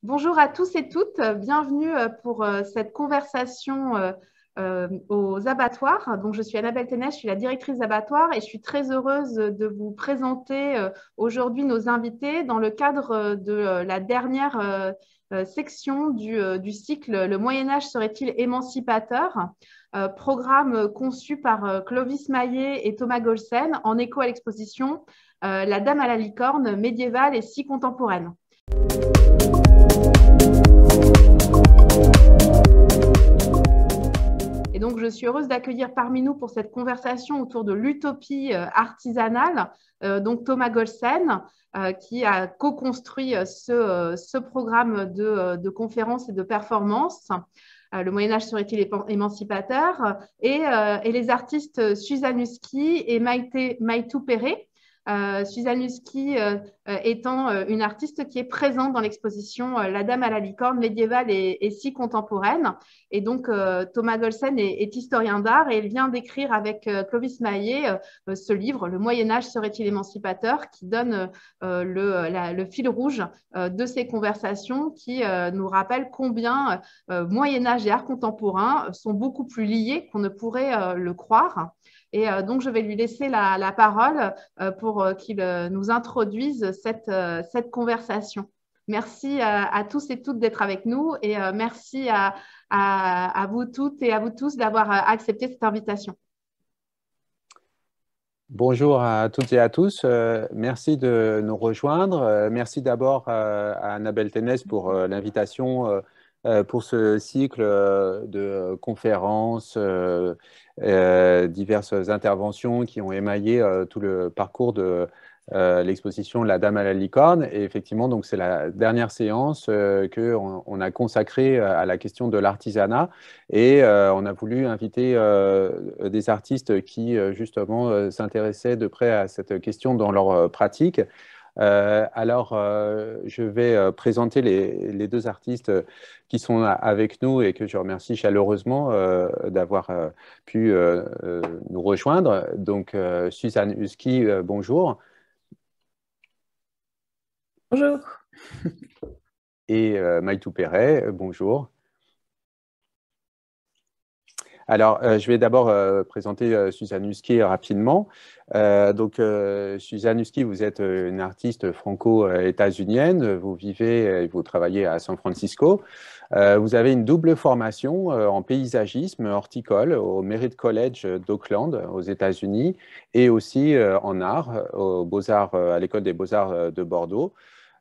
Bonjour à tous et toutes, bienvenue pour cette conversation aux abattoirs. Donc, je suis Annabelle Ténès, je suis la directrice d'abattoir et je suis très heureuse de vous présenter aujourd'hui nos invités dans le cadre de la dernière section du cycle Le Moyen-Âge serait-il émancipateur? Programme conçu par Clovis Maillet et Thomas Golsen en écho à l'exposition La Dame à la licorne médiévale et si contemporaine. Et donc, je suis heureuse d'accueillir parmi nous pour cette conversation autour de l'utopie artisanale, donc Thomas Golsen, qui a co-construit ce programme de conférences et de performances. Le Moyen-Âge serait-il émancipateur et les artistes Suzanne Husky et Maïtou Perret. Suzanne Husky étant une artiste qui est présente dans l'exposition La Dame à la licorne médiévale et si contemporaine. Et donc, Thomas Golsen est historien d'art et il vient d'écrire avec Clovis Maillet ce livre, Le Moyen-Âge serait-il émancipateur, qui donne le fil rouge de ces conversations qui nous rappellent combien Moyen-Âge et art contemporain sont beaucoup plus liés qu'on ne pourrait le croire. Et donc, je vais lui laisser la parole pour qu'il nous introduise cette conversation. Merci à tous et toutes d'être avec nous et merci à vous toutes et à vous tous d'avoir accepté cette invitation. Bonjour à toutes et à tous. Merci de nous rejoindre. Merci d'abord à Annabelle Ténès pour l'invitation pour ce cycle de conférences, diverses interventions qui ont émaillé tout le parcours de l'exposition La Dame à la licorne. Et effectivement, donc c'est la dernière séance qu'on a consacrée à la question de l'artisanat. Et on a voulu inviter des artistes qui, justement, s'intéressaient de près à cette question dans leur pratique. Je vais présenter les deux artistes qui sont avec nous et que je remercie chaleureusement d'avoir pu nous rejoindre. Donc, Suzanne Husky, bonjour. Bonjour. Et Maïtou Perret, bonjour. Alors, je vais d'abord présenter Suzanne Husky rapidement. Suzanne Husky, vous êtes une artiste franco-états-unienne. Vous vivez et vous travaillez à San Francisco. Vous avez une double formation en paysagisme horticole au Merritt College d'Oakland, aux États-Unis, et aussi en art, aux Beaux-Arts, à l'École des Beaux-Arts de Bordeaux.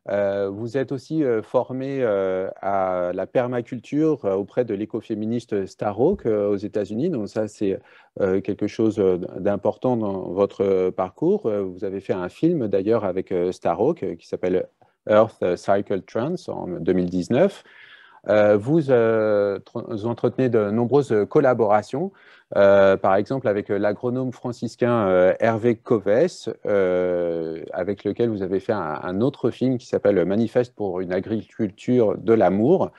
Vous êtes aussi formé à la permaculture auprès de l'écoféministe Starhawk aux États-Unis. Donc ça, c'est quelque chose d'important dans votre parcours. Vous avez fait un film d'ailleurs avec Starhawk qui s'appelle Earth Cycle Trends en 2019. Vous entretenez de nombreuses collaborations, par exemple avec l'agronome franciscain Hervé Covès, avec lequel vous avez fait un autre film qui s'appelle Manifeste pour une agriculture de l'amour,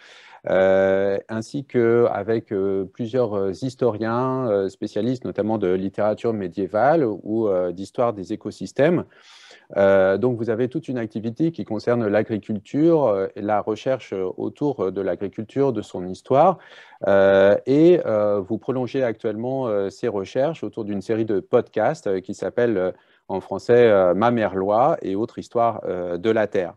ainsi qu'avec plusieurs historiens spécialistes, notamment de littérature médiévale ou d'histoire des écosystèmes. Donc, vous avez toute une activité qui concerne l'agriculture et la recherche autour de l'agriculture, de son histoire. Vous prolongez actuellement ces recherches autour d'une série de podcasts qui s'appelle en français Ma mère Loi et autres histoires de la Terre.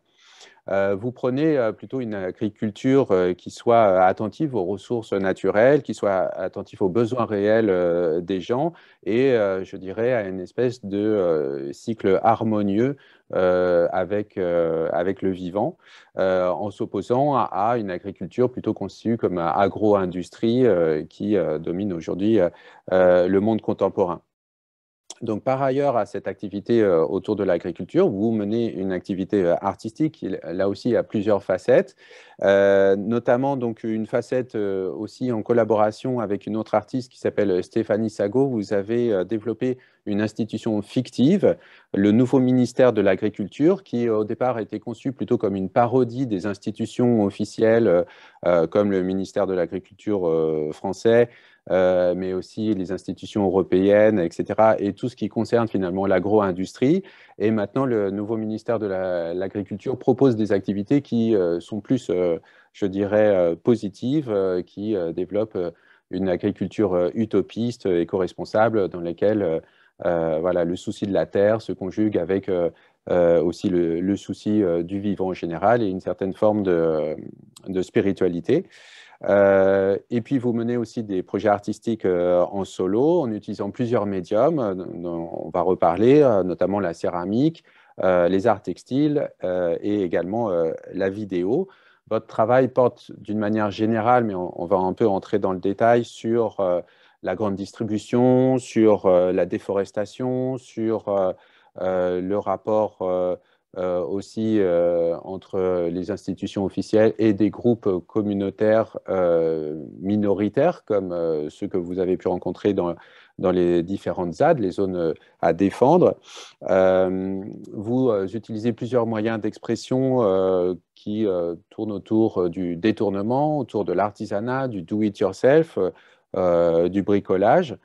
Vous prenez plutôt une agriculture qui soit attentive aux ressources naturelles, qui soit attentive aux besoins réels des gens et, je dirais, à une espèce de cycle harmonieux avec le vivant, en s'opposant à une agriculture plutôt conçue comme agro-industrie qui domine aujourd'hui le monde contemporain. Donc, par ailleurs à cette activité autour de l'agriculture, vous menez une activité artistique qui, là aussi, a plusieurs facettes, notamment donc, une facette aussi en collaboration avec une autre artiste qui s'appelle Stéphanie Sago. Vous avez développé une institution fictive, le nouveau ministère de l'Agriculture, qui au départ a été conçu plutôt comme une parodie des institutions officielles, comme le ministère de l'Agriculture français, mais aussi les institutions européennes, etc., et tout ce qui concerne finalement l'agro-industrie. Et maintenant, le nouveau ministère de l'Agriculture propose des activités qui sont plus, je dirais, positives, qui développent une agriculture utopiste, éco-responsable, dans laquelle voilà, le souci de la terre se conjugue avec aussi le souci du vivant en général et une certaine forme de spiritualité. Et puis, vous menez aussi des projets artistiques en solo en utilisant plusieurs médiums. On va reparler, notamment la céramique, les arts textiles et également la vidéo. Votre travail porte d'une manière générale, mais on va un peu entrer dans le détail sur la grande distribution, sur la déforestation, sur le rapport aussi entre les institutions officielles et des groupes communautaires minoritaires, comme ceux que vous avez pu rencontrer dans les différentes ZAD, les zones à défendre. Vous utilisez plusieurs moyens d'expression qui tournent autour du détournement, autour de l'artisanat, du do-it-yourself, du bricolage.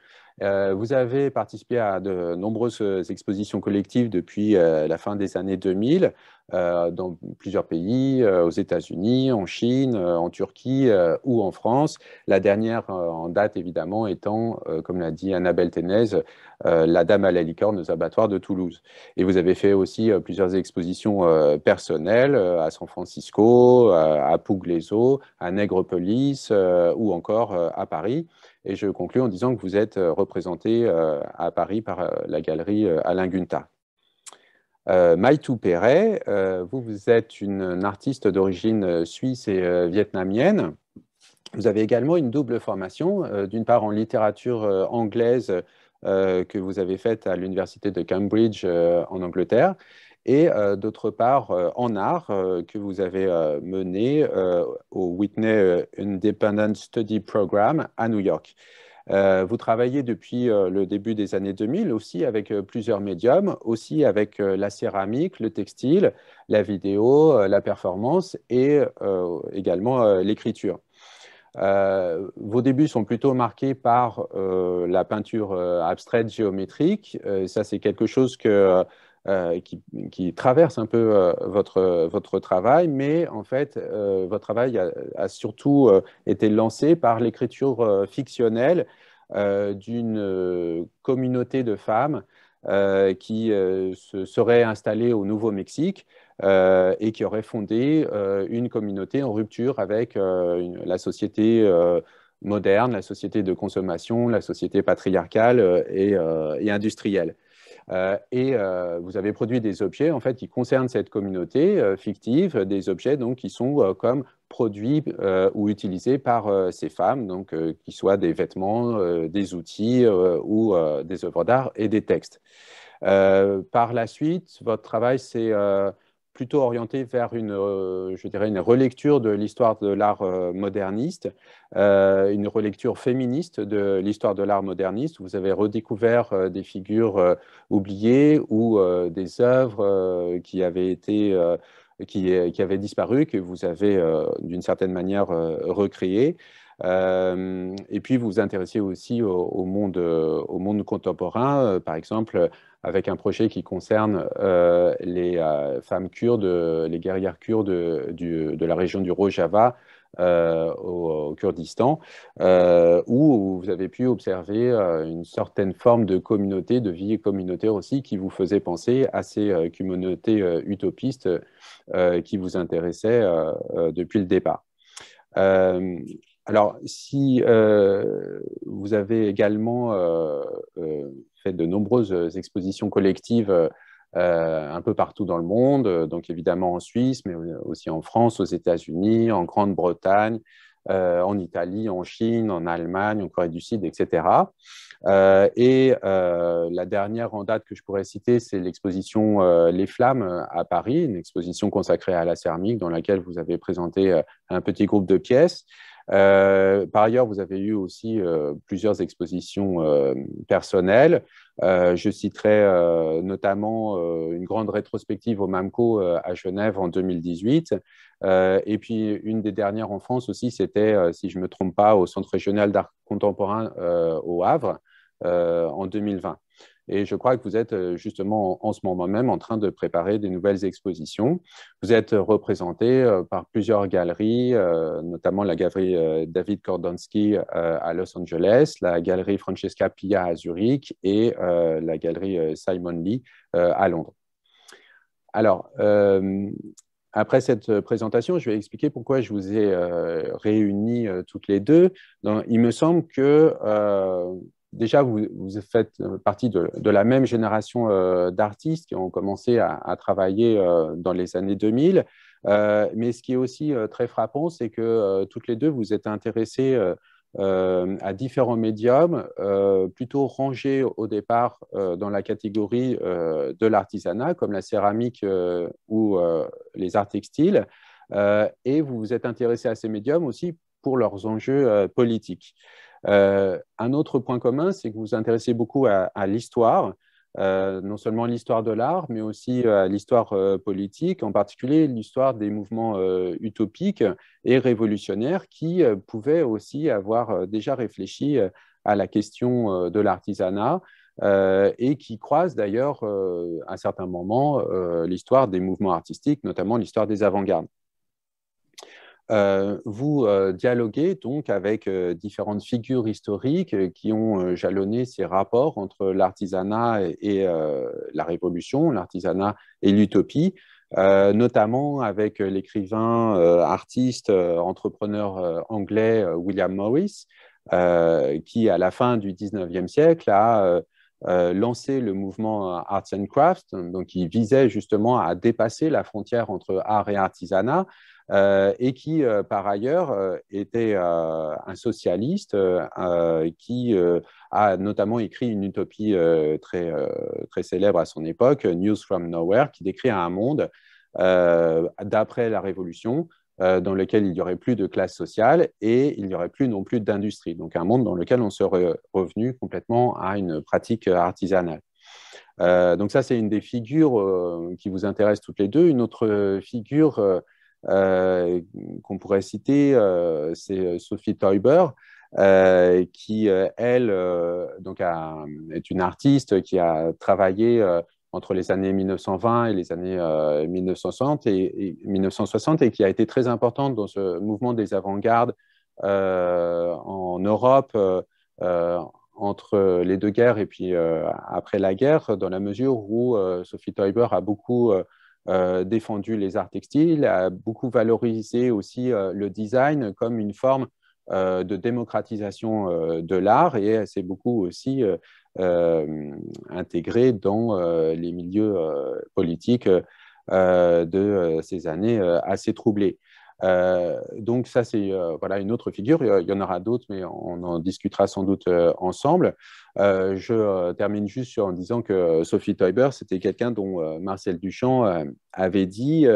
Vous avez participé à de nombreuses expositions collectives depuis la fin des années 2000 dans plusieurs pays, aux États-Unis, en Chine, en Turquie ou en France. La dernière en date, évidemment, étant, comme l'a dit Annabelle Ténez, La Dame à la licorne aux abattoirs de Toulouse. Et vous avez fait aussi plusieurs expositions personnelles à San Francisco, à Pugliese, à Nègrepelisse ou encore à Paris. Et je conclus en disant que vous êtes représenté à Paris par la galerie Alain Gunther. Maïtou Perret, vous êtes une artiste d'origine suisse et vietnamienne. Vous avez également une double formation, d'une part en littérature anglaise que vous avez faite à l'université de Cambridge en Angleterre, et d'autre part en art que vous avez mené au Whitney Independent Study Program à New York. Vous travaillez depuis le début des années 2000 aussi avec plusieurs médiums, aussi avec la céramique, le textile, la vidéo, la performance et également l'écriture. Vos débuts sont plutôt marqués par la peinture abstraite géométrique. Ça, c'est quelque chose qui traverse un peu votre travail, mais en fait, votre travail a surtout été lancé par l'écriture fictionnelle d'une communauté de femmes qui se serait installée au Nouveau-Mexique et qui aurait fondé une communauté en rupture avec la société moderne, la société de consommation, la société patriarcale et industrielle. Vous avez produit des objets en fait, qui concernent cette communauté fictive, des objets donc, qui sont comme produits ou utilisés par ces femmes, donc, qui soient des vêtements, des outils ou des œuvres d'art et des textes. Par la suite, votre travail s'est plutôt orienté vers je dirais une relecture de l'histoire de l'art moderniste, une relecture féministe de l'histoire de l'art moderniste. Vous avez redécouvert des figures oubliées ou des œuvres qui avaient été qui avaient disparu, que vous avez d'une certaine manière recréées. Et puis, vous vous intéressez aussi au monde contemporain, par exemple, avec un projet qui concerne les femmes kurdes, les guerrières kurdes de la région du Rojava au Kurdistan, où vous avez pu observer une certaine forme de communauté, de vie communautaire aussi, qui vous faisait penser à ces communautés utopistes qui vous intéressaient depuis le départ. Alors, si vous avez également fait de nombreuses expositions collectives un peu partout dans le monde, donc évidemment en Suisse, mais aussi en France, aux États-Unis, en Grande-Bretagne, en Italie, en Chine, en Allemagne, en Corée du Sud, etc. La dernière en date que je pourrais citer, c'est l'exposition Les Flammes à Paris, une exposition consacrée à la céramique dans laquelle vous avez présenté un petit groupe de pièces. Par ailleurs, vous avez eu aussi plusieurs expositions personnelles, Je citerai notamment une grande rétrospective au MAMCO à Genève en 2018. Et puis, une des dernières en France aussi, c'était, si je ne me trompe pas, au Centre régional d'art contemporain au Havre en 2020. Et je crois que vous êtes justement en ce moment même en train de préparer des nouvelles expositions. Vous êtes représenté par plusieurs galeries, notamment la galerie David Kordoński à Los Angeles, la galerie Francesca Pia à Zurich et la galerie Simon Lee à Londres. Alors, après cette présentation, je vais expliquer pourquoi je vous ai réunis toutes les deux. Donc, il me semble que déjà, vous faites partie de la même génération d'artistes qui ont commencé à travailler dans les années 2000. Mais ce qui est aussi très frappant, c'est que toutes les deux, vous êtes intéressées à différents médiums, plutôt rangés au départ dans la catégorie de l'artisanat, comme la céramique ou les arts textiles. Et vous vous êtes intéressé à ces médiums aussi pour leurs enjeux politiques. Un autre point commun, c'est que vous vous intéressez beaucoup à l'histoire, non seulement l'histoire de l'art, mais aussi l'histoire politique, en particulier l'histoire des mouvements utopiques et révolutionnaires qui pouvaient aussi avoir déjà réfléchi à la question de l'artisanat et qui croisent d'ailleurs à certains moments l'histoire des mouvements artistiques, notamment l'histoire des avant-gardes. Vous dialoguez donc avec différentes figures historiques qui ont jalonné ces rapports entre l'artisanat et la révolution, l'artisanat et l'utopie, notamment avec l'écrivain, artiste, entrepreneur anglais William Morris, qui à la fin du 19e siècle a lancé le mouvement Arts and Crafts, donc qui visait justement à dépasser la frontière entre art et artisanat, et qui, par ailleurs, était un socialiste qui a notamment écrit une utopie très célèbre à son époque, News from Nowhere, qui décrit un monde d'après la Révolution dans lequel il n'y aurait plus de classe sociale et il n'y aurait plus non plus d'industrie. Donc un monde dans lequel on serait revenu complètement à une pratique artisanale. Donc ça, c'est une des figures qui vous intéressent toutes les deux. Une autre figure qu'on pourrait citer, c'est Sophie Teuber, qui, elle, donc est une artiste qui a travaillé entre les années 1920 et les années 1960 et qui a été très importante dans ce mouvement des avant-gardes en Europe entre les deux guerres et puis après la guerre, dans la mesure où Sophie Teuber a beaucoup défendu les arts textiles, a beaucoup valorisé aussi le design comme une forme de démocratisation de l'art et elle s'est beaucoup aussi intégrée dans les milieux politiques de ces années assez troublées. Donc ça, c'est voilà, une autre figure. Il y en aura d'autres, mais on en discutera sans doute ensemble. Je termine juste en disant que Sophie Teuber, c'était quelqu'un dont Marcel Duchamp avait dit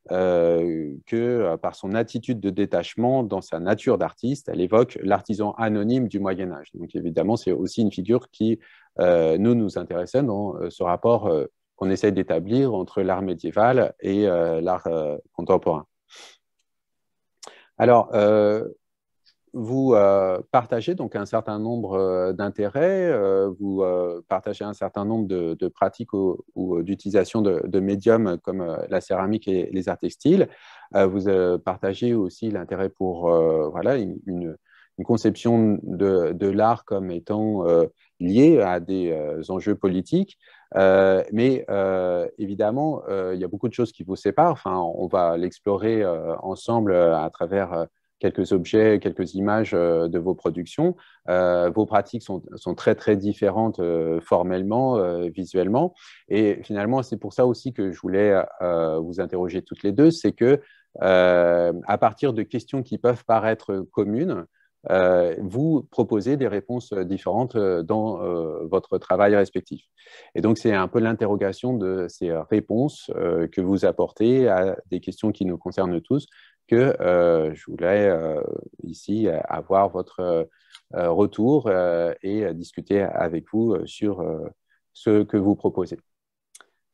que par son attitude de détachement dans sa nature d'artiste, elle évoque l'artisan anonyme du Moyen-Âge. Donc évidemment, c'est aussi une figure qui nous intéressait dans ce rapport qu'on essaye d'établir entre l'art médiéval et l'art contemporain. Alors, vous partagez donc un certain nombre d'intérêts, vous partagez un certain nombre de pratiques ou d'utilisation de médiums comme la céramique et les arts textiles. Vous partagez aussi l'intérêt pour voilà, une conception de l'art comme étant lié à des enjeux politiques. Mais évidemment, il y a beaucoup de choses qui vous séparent. Enfin, on va l'explorer ensemble à travers quelques objets, quelques images de vos productions. Vos pratiques sont très, très différentes formellement, visuellement. Et finalement, c'est pour ça aussi que je voulais vous interroger toutes les deux, c'est que à partir de questions qui peuvent paraître communes, vous proposez des réponses différentes dans votre travail respectif. Et donc, c'est un peu l'interrogation de ces réponses que vous apportez à des questions qui nous concernent tous que je voulais ici avoir votre retour et discuter avec vous sur ce que vous proposez.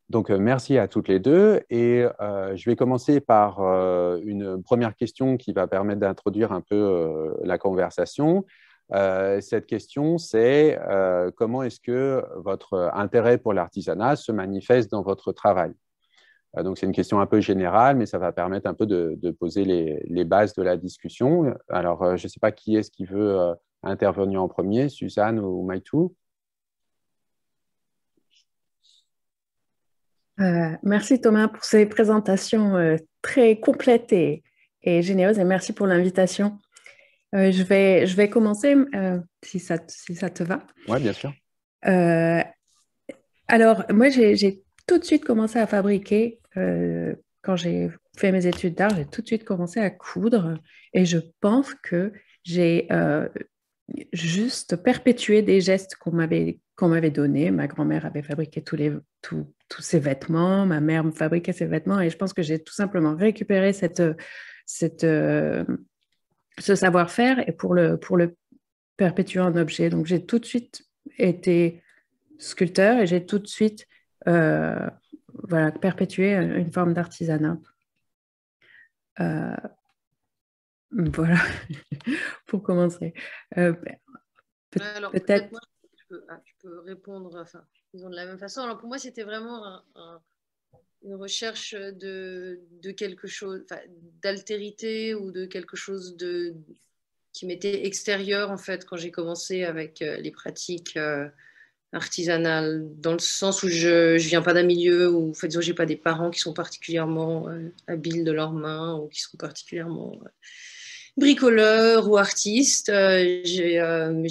Donc, merci à toutes les deux. Et je vais commencer par une première question qui va permettre d'introduire un peu la conversation. Cette question, c'est comment est-ce que votre intérêt pour l'artisanat se manifeste dans votre travail? Donc, c'est une question un peu générale, mais ça va permettre un peu de poser les bases de la discussion. Alors, je ne sais pas qui est-ce qui veut intervenir en premier, Suzanne ou Maïtou? Merci Thomas pour ces présentations très complètes et généreuses, et merci pour l'invitation. Je vais commencer si ça te va. Oui, bien sûr. Alors, moi, j'ai tout de suite commencé à fabriquer. Quand j'ai fait mes études d'art, j'ai tout de suite commencé à coudre, et je pense que j'ai juste perpétué des gestes qu'on m'avait donnés. Ma grand-mère avait fabriqué tous ses vêtements, ma mère me fabriquait ses vêtements, et je pense que j'ai tout simplement récupéré ce savoir-faire et pour le perpétuer en objet. Donc, j'ai tout de suite été sculpteur et j'ai tout de suite perpétué une forme d'artisanat. Voilà, pour commencer. Alors, peut-être... moi, je peux répondre enfin, disons de la même façon. Alors, pour moi, c'était vraiment une recherche de quelque chose, d'altérité ou de quelque chose qui m'était extérieur, en fait, quand j'ai commencé avec les pratiques artisanales, dans le sens où je ne viens pas d'un milieu où, en fait, je n'ai pas des parents qui sont particulièrement habiles de leurs mains ou qui sont particulièrement bricoleurs ou artistes. J'ai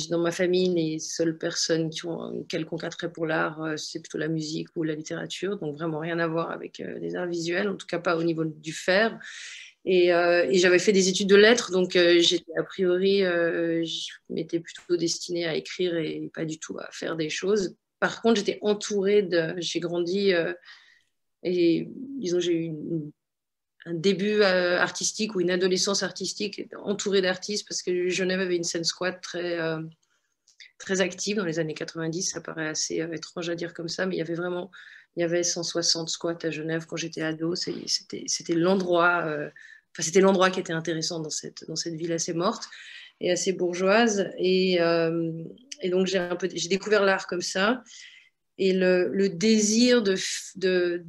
dans ma famille, les seules personnes qui ont un quelconque attrait pour l'art, c'est plutôt la musique ou la littérature, donc vraiment rien à voir avec les arts visuels, en tout cas pas au niveau du faire. Et j'avais fait des études de lettres, donc j'étais a priori, je m'étais plutôt destinée à écrire et pas du tout à faire des choses. Par contre, j'étais entourée j'ai grandi et disons, j'ai eu un début artistique ou une adolescence artistique entourée d'artistes, parce que Genève avait une scène squat très active dans les années 90. Ça paraît assez étrange à dire comme ça, mais il y avait 160 squats à Genève quand j'étais ado. C'était l'endroit c'était l'endroit qui était intéressant dans cette ville assez morte et assez bourgeoise. Et donc, j'ai découvert l'art comme ça. Et le désir de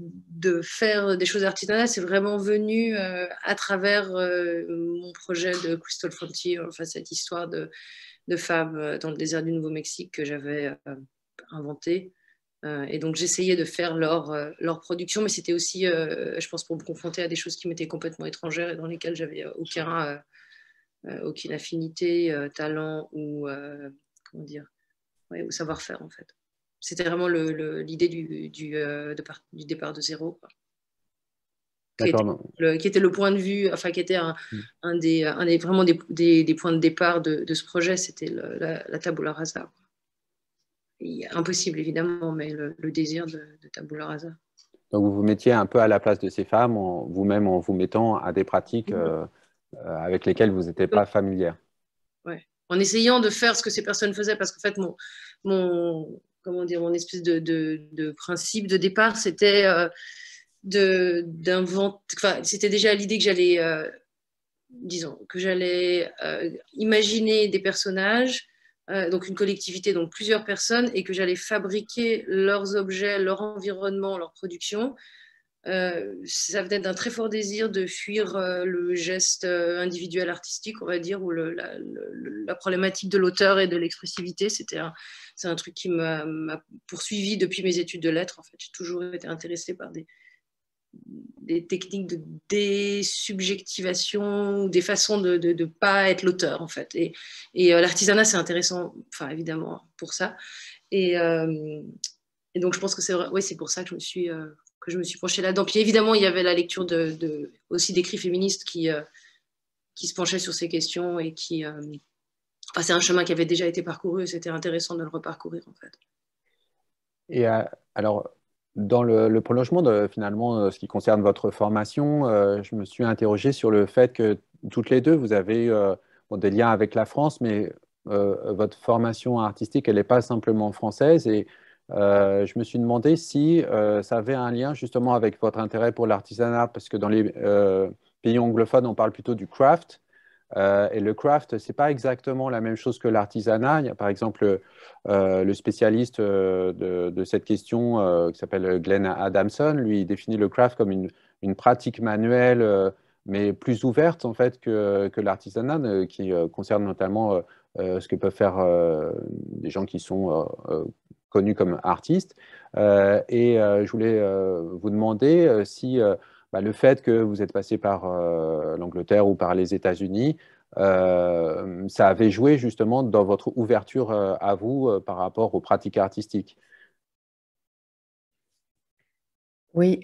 faire des choses artisanales, c'est vraiment venu à travers mon projet de Crystal Frontier, enfin cette histoire de femmes dans le désert du Nouveau-Mexique que j'avais inventé. Et donc j'essayais de faire leur production, mais c'était aussi, je pense, pour me confronter à des choses qui m'étaient complètement étrangères et dans lesquelles j'avais aucune affinité, talent ou comment dire, ouais, ou savoir-faire en fait. C'était vraiment l'idée du départ de zéro, quoi. Qui était le point de vue, enfin qui était vraiment des points de départ de ce projet, c'était la tabula rasa. Impossible évidemment, mais le désir de tabula rasa. Donc vous vous mettiez un peu à la place de ces femmes, vous-même en vous mettant à des pratiques avec lesquelles vous n'étiez pas familière. Ouais. En essayant de faire ce que ces personnes faisaient, parce qu'en fait mon espèce de principe de départ, c'était c'était déjà l'idée que j'allais imaginer des personnages, donc une collectivité, donc plusieurs personnes, et que j'allais fabriquer leurs objets, leur environnement, leur production. Ça venait d'un très fort désir de fuir le geste individuel artistique, on va dire, ou la problématique de l'auteur et de l'expressivité. C'est un truc qui m'a poursuivi depuis mes études de lettres. En fait, j'ai toujours été intéressée par des techniques de désubjectivation, des façons de ne pas être l'auteur, en fait. Et l'artisanat, c'est intéressant, enfin, évidemment, pour ça. Et donc, je pense que c'est pour ça que je me suis penchée là-dedans. Puis évidemment, il y avait la lecture aussi d'écrits féministes qui se penchaient sur ces questions et qui... c'est un chemin qui avait déjà été parcouru, c'était intéressant de le reparcourir, en fait. Et alors, dans le prolongement de finalement ce qui concerne votre formation, je me suis interrogé sur le fait que toutes les deux, vous avez des liens avec la France, mais votre formation artistique, elle n'est pas simplement française. Et je me suis demandé si ça avait un lien justement avec votre intérêt pour l'artisanat, parce que dans les pays anglophones, on parle plutôt du craft. Et le craft, ce n'est pas exactement la même chose que l'artisanat. Il y a par exemple le spécialiste de cette question qui s'appelle Glenn Adamson. Lui, il définit le craft comme une pratique manuelle, mais plus ouverte en fait que l'artisanat, qui concerne notamment ce que peuvent faire des gens qui sont connus comme artistes. Je voulais vous demander si le fait que vous êtes passé par l'Angleterre ou par les États-Unis, ça avait joué justement dans votre ouverture à vous par rapport aux pratiques artistiques. Oui,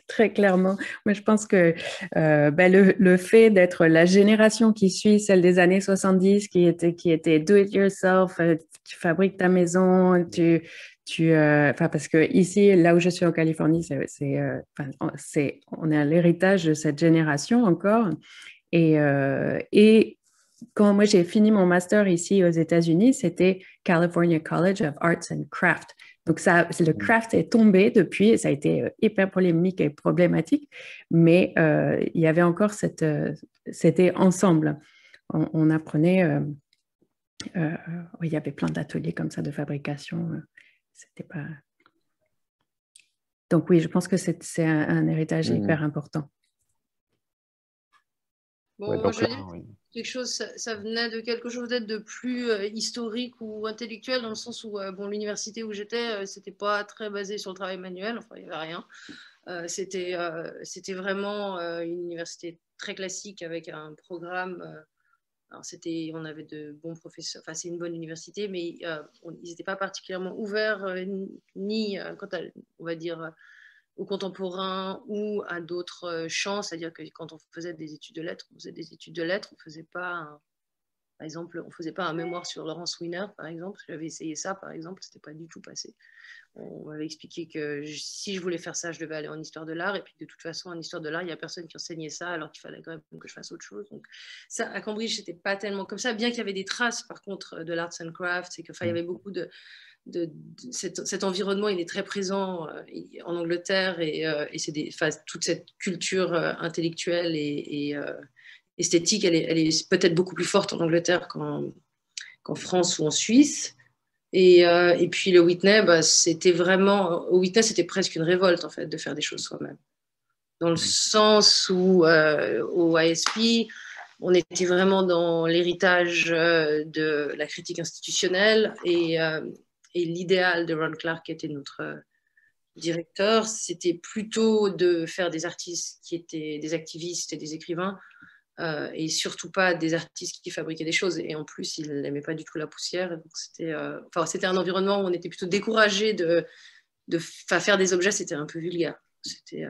très clairement. Moi, je pense que le fait d'être la génération qui suit celle des années 70, qui était do it yourself, tu fabriques ta maison, parce que ici, là où je suis en Californie, on est à l'héritage de cette génération encore. Et quand moi j'ai fini mon master ici aux États-Unis, c'était California College of Arts and Craft. Donc le craft est tombé depuis, et ça a été hyper polémique et problématique, mais il y avait encore c'était ensemble. On apprenait, il y avait plein d'ateliers comme ça de fabrication. C'était pas. Donc oui, je pense que c'est un héritage hyper important. Bon, moi, je veux dire, quelque chose, ça venait de quelque chose d'être de plus historique ou intellectuel, dans le sens où l'université où j'étais, c'était pas très basé sur le travail manuel, enfin, il n'y avait rien. C'était vraiment une université très classique avec un programme. Alors on avait de bons professeurs, enfin, c'est une bonne université, mais ils n'étaient pas particulièrement ouverts, ni quant à, on va dire, aux contemporains ou à d'autres champs, c'est-à-dire que quand on faisait des études de lettres, on faisait pas, par exemple, on faisait pas un mémoire sur Laurence Wiener, par exemple. J'avais essayé ça, par exemple, c'était pas du tout passé. On m'avait expliqué que si je voulais faire ça, je devais aller en histoire de l'art, et puis de toute façon, en histoire de l'art, il n'y a personne qui enseignait ça, alors qu'il fallait quand même que je fasse autre chose. Donc ça, à Cambridge, c'était pas tellement comme ça, bien qu'il y avait des traces, par contre, de l'arts and crafts, c'est qu'il y avait beaucoup de cet environnement, il est très présent en Angleterre, et c'est toute cette culture intellectuelle et esthétique, elle est peut-être beaucoup plus forte en Angleterre qu'en France ou en Suisse. Et puis le Whitney, c'était vraiment, au Whitney, c'était presque une révolte en fait de faire des choses soi-même, dans le sens où au ISP, on était vraiment dans l'héritage de la critique institutionnelle, et l'idéal de Ron Clark, qui était notre directeur, c'était plutôt de faire des artistes qui étaient des activistes et des écrivains, et surtout pas des artistes qui fabriquaient des choses. Et en plus, il n'aimait pas du tout la poussière. Donc c'était un environnement où on était plutôt découragé de faire des objets, c'était un peu vulgaire. C'était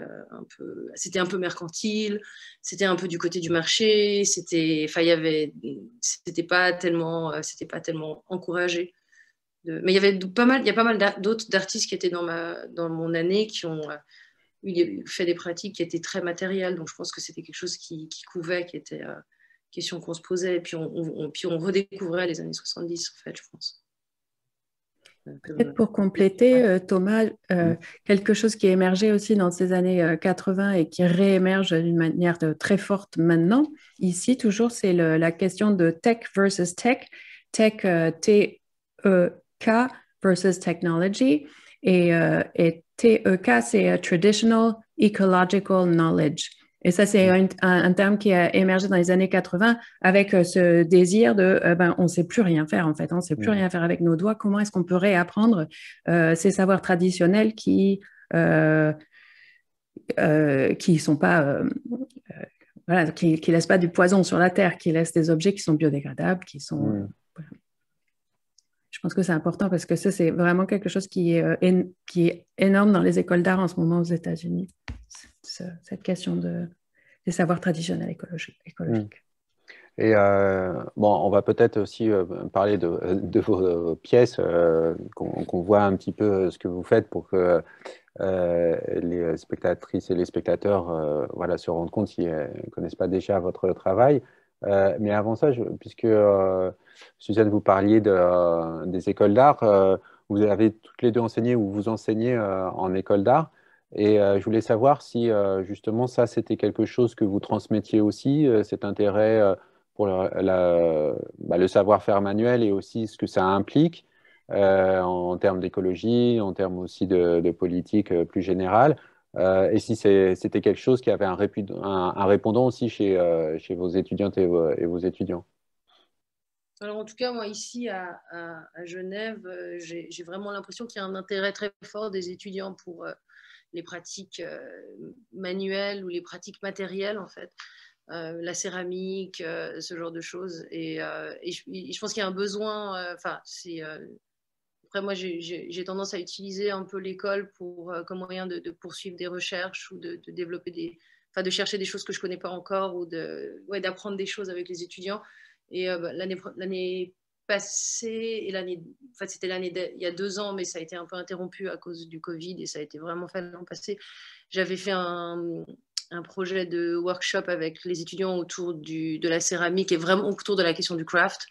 un peu mercantile, c'était un peu du côté du marché, c'était pas tellement encouragé. Mais il y a pas mal d'autres d'artistes qui étaient dans mon année qui ont fait des pratiques qui étaient très matérielles, donc je pense que c'était quelque chose qui couvait, qui était question qu'on se posait, et puis on redécouvrait les années 70 en fait, je pense. Peut-être pour compléter, Thomas, quelque chose qui émergeait aussi dans ces années 80 et qui réémerge d'une manière très forte maintenant, ici toujours, c'est la question de tech versus tech. Tech, T-E-K versus technology. Et TEK, c'est Traditional Ecological Knowledge. Et ça, c'est un terme qui a émergé dans les années 80 avec ce désir de, on ne sait plus rien faire en fait, on ne sait plus rien faire avec nos doigts. Comment est-ce qu'on peut réapprendre ces savoirs traditionnels qui sont pas, qui laissent pas du poison sur la terre, qui laissent des objets qui sont biodégradables, qui sont Je pense que c'est important parce que ça, c'est vraiment quelque chose qui est énorme dans les écoles d'art en ce moment aux États-Unis. Cette question des savoirs traditionnels écologiques. Et on va peut-être aussi parler de vos pièces, qu'on voit un petit peu ce que vous faites pour que les spectatrices et les spectateurs se rendent compte s'ils ne connaissent pas déjà votre travail. Mais avant ça, puisque Suzanne, vous parliez des écoles d'art, vous avez toutes les deux enseigné ou vous enseignez en école d'art. Et je voulais savoir si justement ça, c'était quelque chose que vous transmettiez aussi, cet intérêt pour le savoir-faire manuel et aussi ce que ça implique en termes d'écologie, en termes aussi de politique plus générale. Et si c'était quelque chose qui avait un répondant aussi chez vos étudiantes et vos étudiants. Alors en tout cas, moi ici à Genève, j'ai vraiment l'impression qu'il y a un intérêt très fort des étudiants pour les pratiques manuelles ou les pratiques matérielles en fait. La céramique, ce genre de choses. Et je pense qu'il y a un besoin, après, moi, j'ai tendance à utiliser un peu l'école comme moyen de poursuivre des recherches ou de développer de chercher des choses que je ne connais pas encore ou d'apprendre des choses avec les étudiants. Et l'année passée, c'était il y a 2 ans, mais ça a été un peu interrompu à cause du Covid et ça a été vraiment fait l'an passé. J'avais fait un projet de workshop avec les étudiants autour de la céramique et vraiment autour de la question du craft.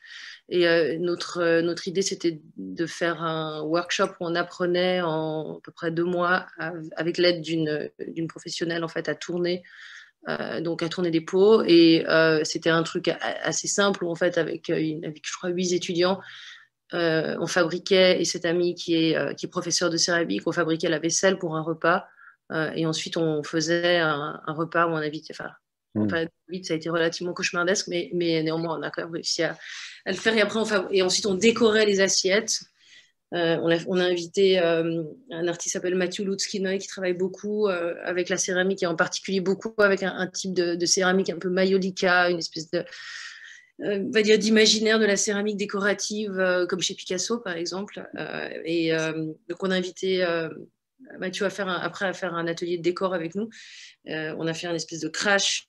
Et notre idée, c'était de faire un workshop où on apprenait en à peu près 2 mois avec l'aide d'une professionnelle en fait à tourner. Donc à tourner des pots et c'était un truc assez simple où en fait avec je crois 8 étudiants on fabriquait, et cet ami qui est professeur de céramique, on fabriquait la vaisselle pour un repas et ensuite on faisait un repas où on invitait, vite ça a été relativement cauchemardesque mais néanmoins on a quand même réussi à le faire et après et ensuite on décorait les assiettes. On a invité un artiste qui s'appelle Matthew Lutskinoy qui travaille beaucoup avec la céramique et en particulier beaucoup avec un type de céramique un peu mayolica, une espèce de on va dire d'imaginaire de la céramique décorative comme chez Picasso par exemple. Donc on a invité Mathieu après à faire un atelier de décor avec nous. On a fait un espèce de crash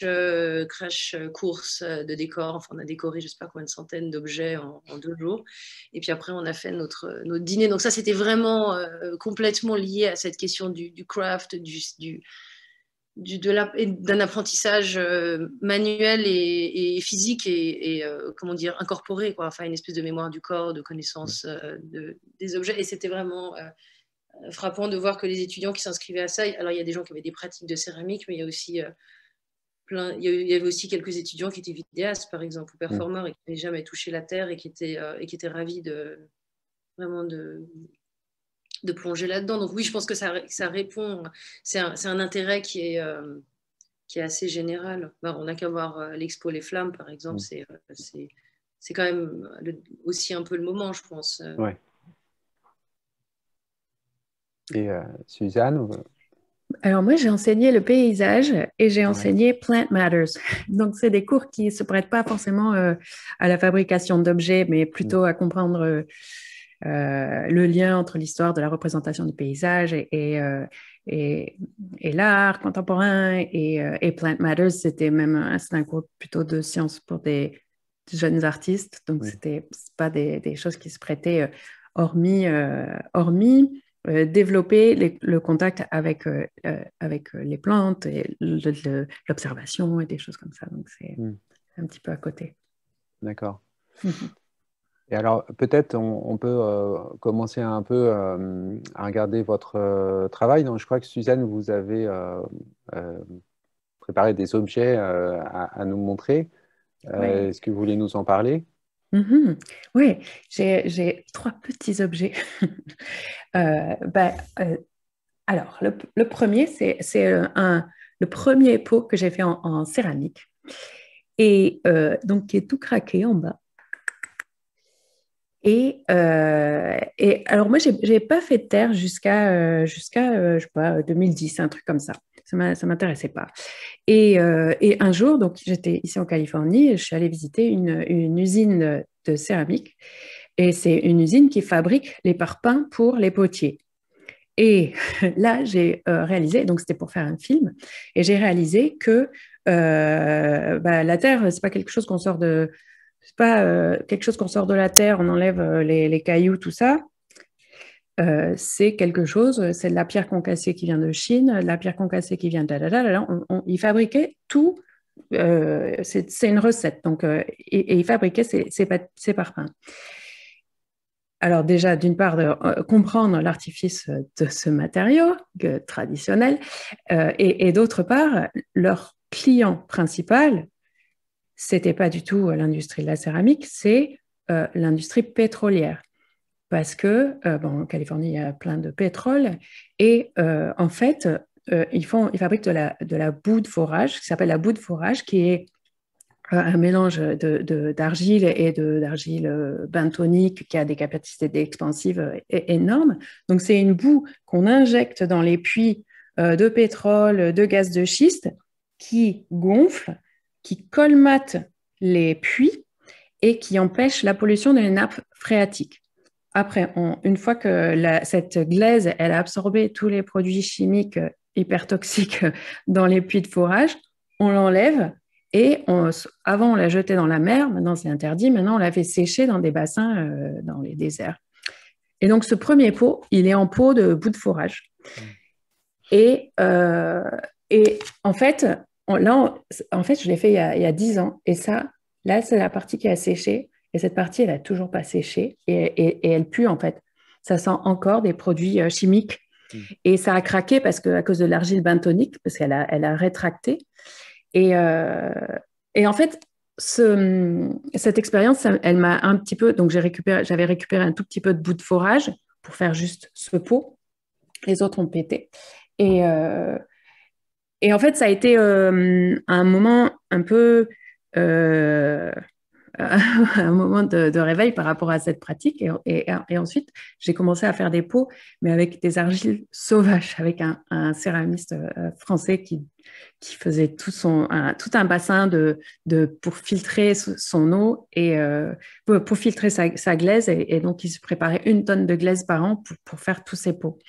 course de décor. Enfin, on a décoré, je ne sais pas combien de centaines d'objets en 2 jours. Et puis après, on a fait notre dîner. Donc ça, c'était vraiment complètement lié à cette question du craft, d'un apprentissage manuel et physique et comment dire, incorporé, quoi. Enfin, une espèce de mémoire du corps, de connaissance des objets. Et c'était vraiment frappant de voir que les étudiants qui s'inscrivaient à ça, alors il y a des gens qui avaient des pratiques de céramique, mais il y a aussi il y avait aussi quelques étudiants qui étaient vidéastes, par exemple, ou performeurs, et qui n'avaient jamais touché la terre et qui étaient ravis vraiment de plonger là-dedans. Donc oui, je pense que ça répond, c'est un intérêt qui est assez général. On n'a qu'à voir l'expo Les Flammes, par exemple, c'est quand même aussi un peu le moment, je pense. Ouais. Et Suzanne Alors moi, j'ai enseigné le paysage et j'ai enseigné Plant Matters. Donc, c'est des cours qui ne se prêtent pas forcément à la fabrication d'objets, mais plutôt à comprendre le lien entre l'histoire de la représentation du paysage et l'art contemporain. Et Plant Matters, c'était un cours plutôt de sciences pour des jeunes artistes. Donc, c'était pas des choses qui se prêtaient hormis développer le contact avec les plantes et l'observation et des choses comme ça. Donc, c'est un petit peu à côté. D'accord. Et alors, peut-être on peut commencer un peu à regarder votre travail. Donc, je crois que Suzanne, vous avez préparé des objets à nous montrer. Est-ce que vous voulez nous en parler? Oui, j'ai 3 petits objets. Alors, le premier, c'est le premier pot que j'ai fait en céramique et donc qui est tout craqué en bas. Et alors moi, j'ai pas fait de terre jusqu'à je sais pas 2010, un truc comme ça. Ça m'intéressait pas. Et un jour, donc j'étais ici en Californie, et je suis allée visiter une usine de céramique. Et c'est une usine qui fabrique les parpaings pour les potiers. Et là, j'ai réalisé, donc c'était pour faire un film, et j'ai réalisé que la terre, c'est pas quelque chose qu'on sort de, c'est pas quelque chose qu'on sort de la terre, on enlève les cailloux, tout ça. C'est quelque chose, c'est de la pierre concassée qui vient de Chine, de la pierre concassée qui vient de ils fabriquaient tout, c'est une recette, donc, et ils fabriquaient ces parpaings. alors déjà, d'une part, de comprendre l'artifice de ce matériau traditionnel, et d'autre part, leur client principal, c'était pas du tout l'industrie de la céramique, c'est l'industrie pétrolière. Parce que, en Californie, il y a plein de pétrole, et en fait, ils fabriquent de la boue de forage, qui s'appelle la boue de forage, qui est un mélange d'argile et d'argile bentonique qui a des capacités expansives énormes. Donc, c'est une boue qu'on injecte dans les puits de pétrole, de gaz de schiste, qui gonfle, qui colmate les puits et qui empêche la pollution des nappes phréatiques. Après, une fois que cette glaise elle a absorbé tous les produits chimiques hyper toxiques dans les puits de forage, on l'enlève. Et avant, on la jetait dans la mer, maintenant c'est interdit, maintenant on la fait sécher dans des bassins dans les déserts. Et donc ce premier pot, il est en pot de boue de forage. Et en fait, je l'ai fait il y a 10 ans. Et ça, là, c'est la partie qui a séché. Et cette partie, elle n'a toujours pas séché. Et elle pue, en fait. Ça sent encore des produits chimiques. Et ça a craqué à cause de l'argile bentonique, parce qu'elle a rétracté. Et en fait, cette expérience, elle m'a un petit peu... Donc, j'avais récupéré un tout petit peu de boue de forage pour faire juste ce pot. Les autres ont pété. Et en fait, ça a été un moment un peu... un moment de réveil par rapport à cette pratique. Et ensuite, j'ai commencé à faire des pots, mais avec des argiles sauvages, avec un céramiste français qui faisait tout un bassin pour filtrer son eau et pour filtrer sa glaise. Et donc, il se préparait 1 tonne de glaise par an pour faire tous ces pots.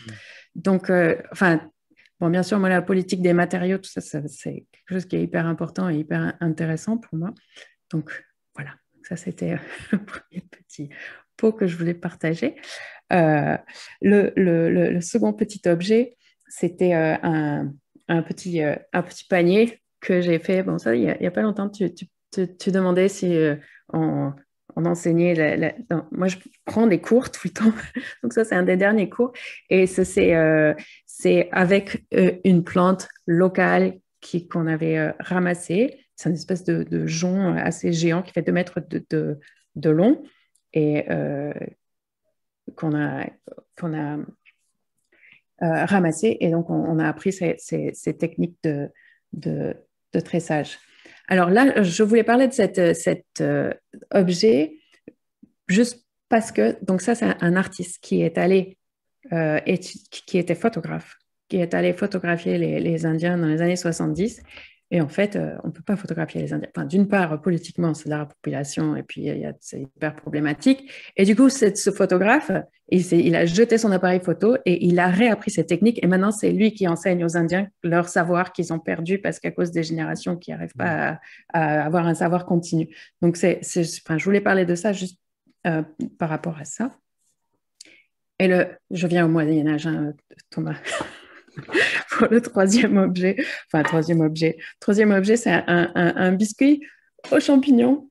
Donc, bien sûr, moi, la politique des matériaux, tout ça, c'est quelque chose qui est hyper important et hyper intéressant pour moi. Donc, voilà, ça c'était le premier petit pot que je voulais partager. Le second petit objet, c'était un petit panier que j'ai fait. Bon, ça, il n'y a pas longtemps, tu demandais si on enseignait. Moi, je prends des cours tout le temps. Donc ça, c'est un des derniers cours. Et ça, c'est avec une plante locale qu'on avait ramassée. C'est une espèce de jonc assez géant qui fait 2 mètres de long et qu'on a ramassé. Et donc, on a appris ces techniques de tressage. Alors là, je voulais parler de cet objet juste parce que, donc ça, c'est un artiste qui est allé, qui était photographe, qui est allé photographier les Indiens dans les années 70. Et en fait, on ne peut pas photographier les Indiens. Enfin, d'une part, politiquement, c'est de la repopulation et puis c'est hyper problématique. Et du coup, ce photographe, il a jeté son appareil photo et il a réappris cette technique. Et maintenant, c'est lui qui enseigne aux Indiens leur savoir qu'ils ont perdu parce qu'à cause des générations qui n'arrivent pas à avoir un savoir continu. Donc, je voulais parler de ça juste par rapport à ça. Et je viens au Moyen-Âge, hein, Thomas. Pour le troisième objet, c'est un biscuit aux champignons.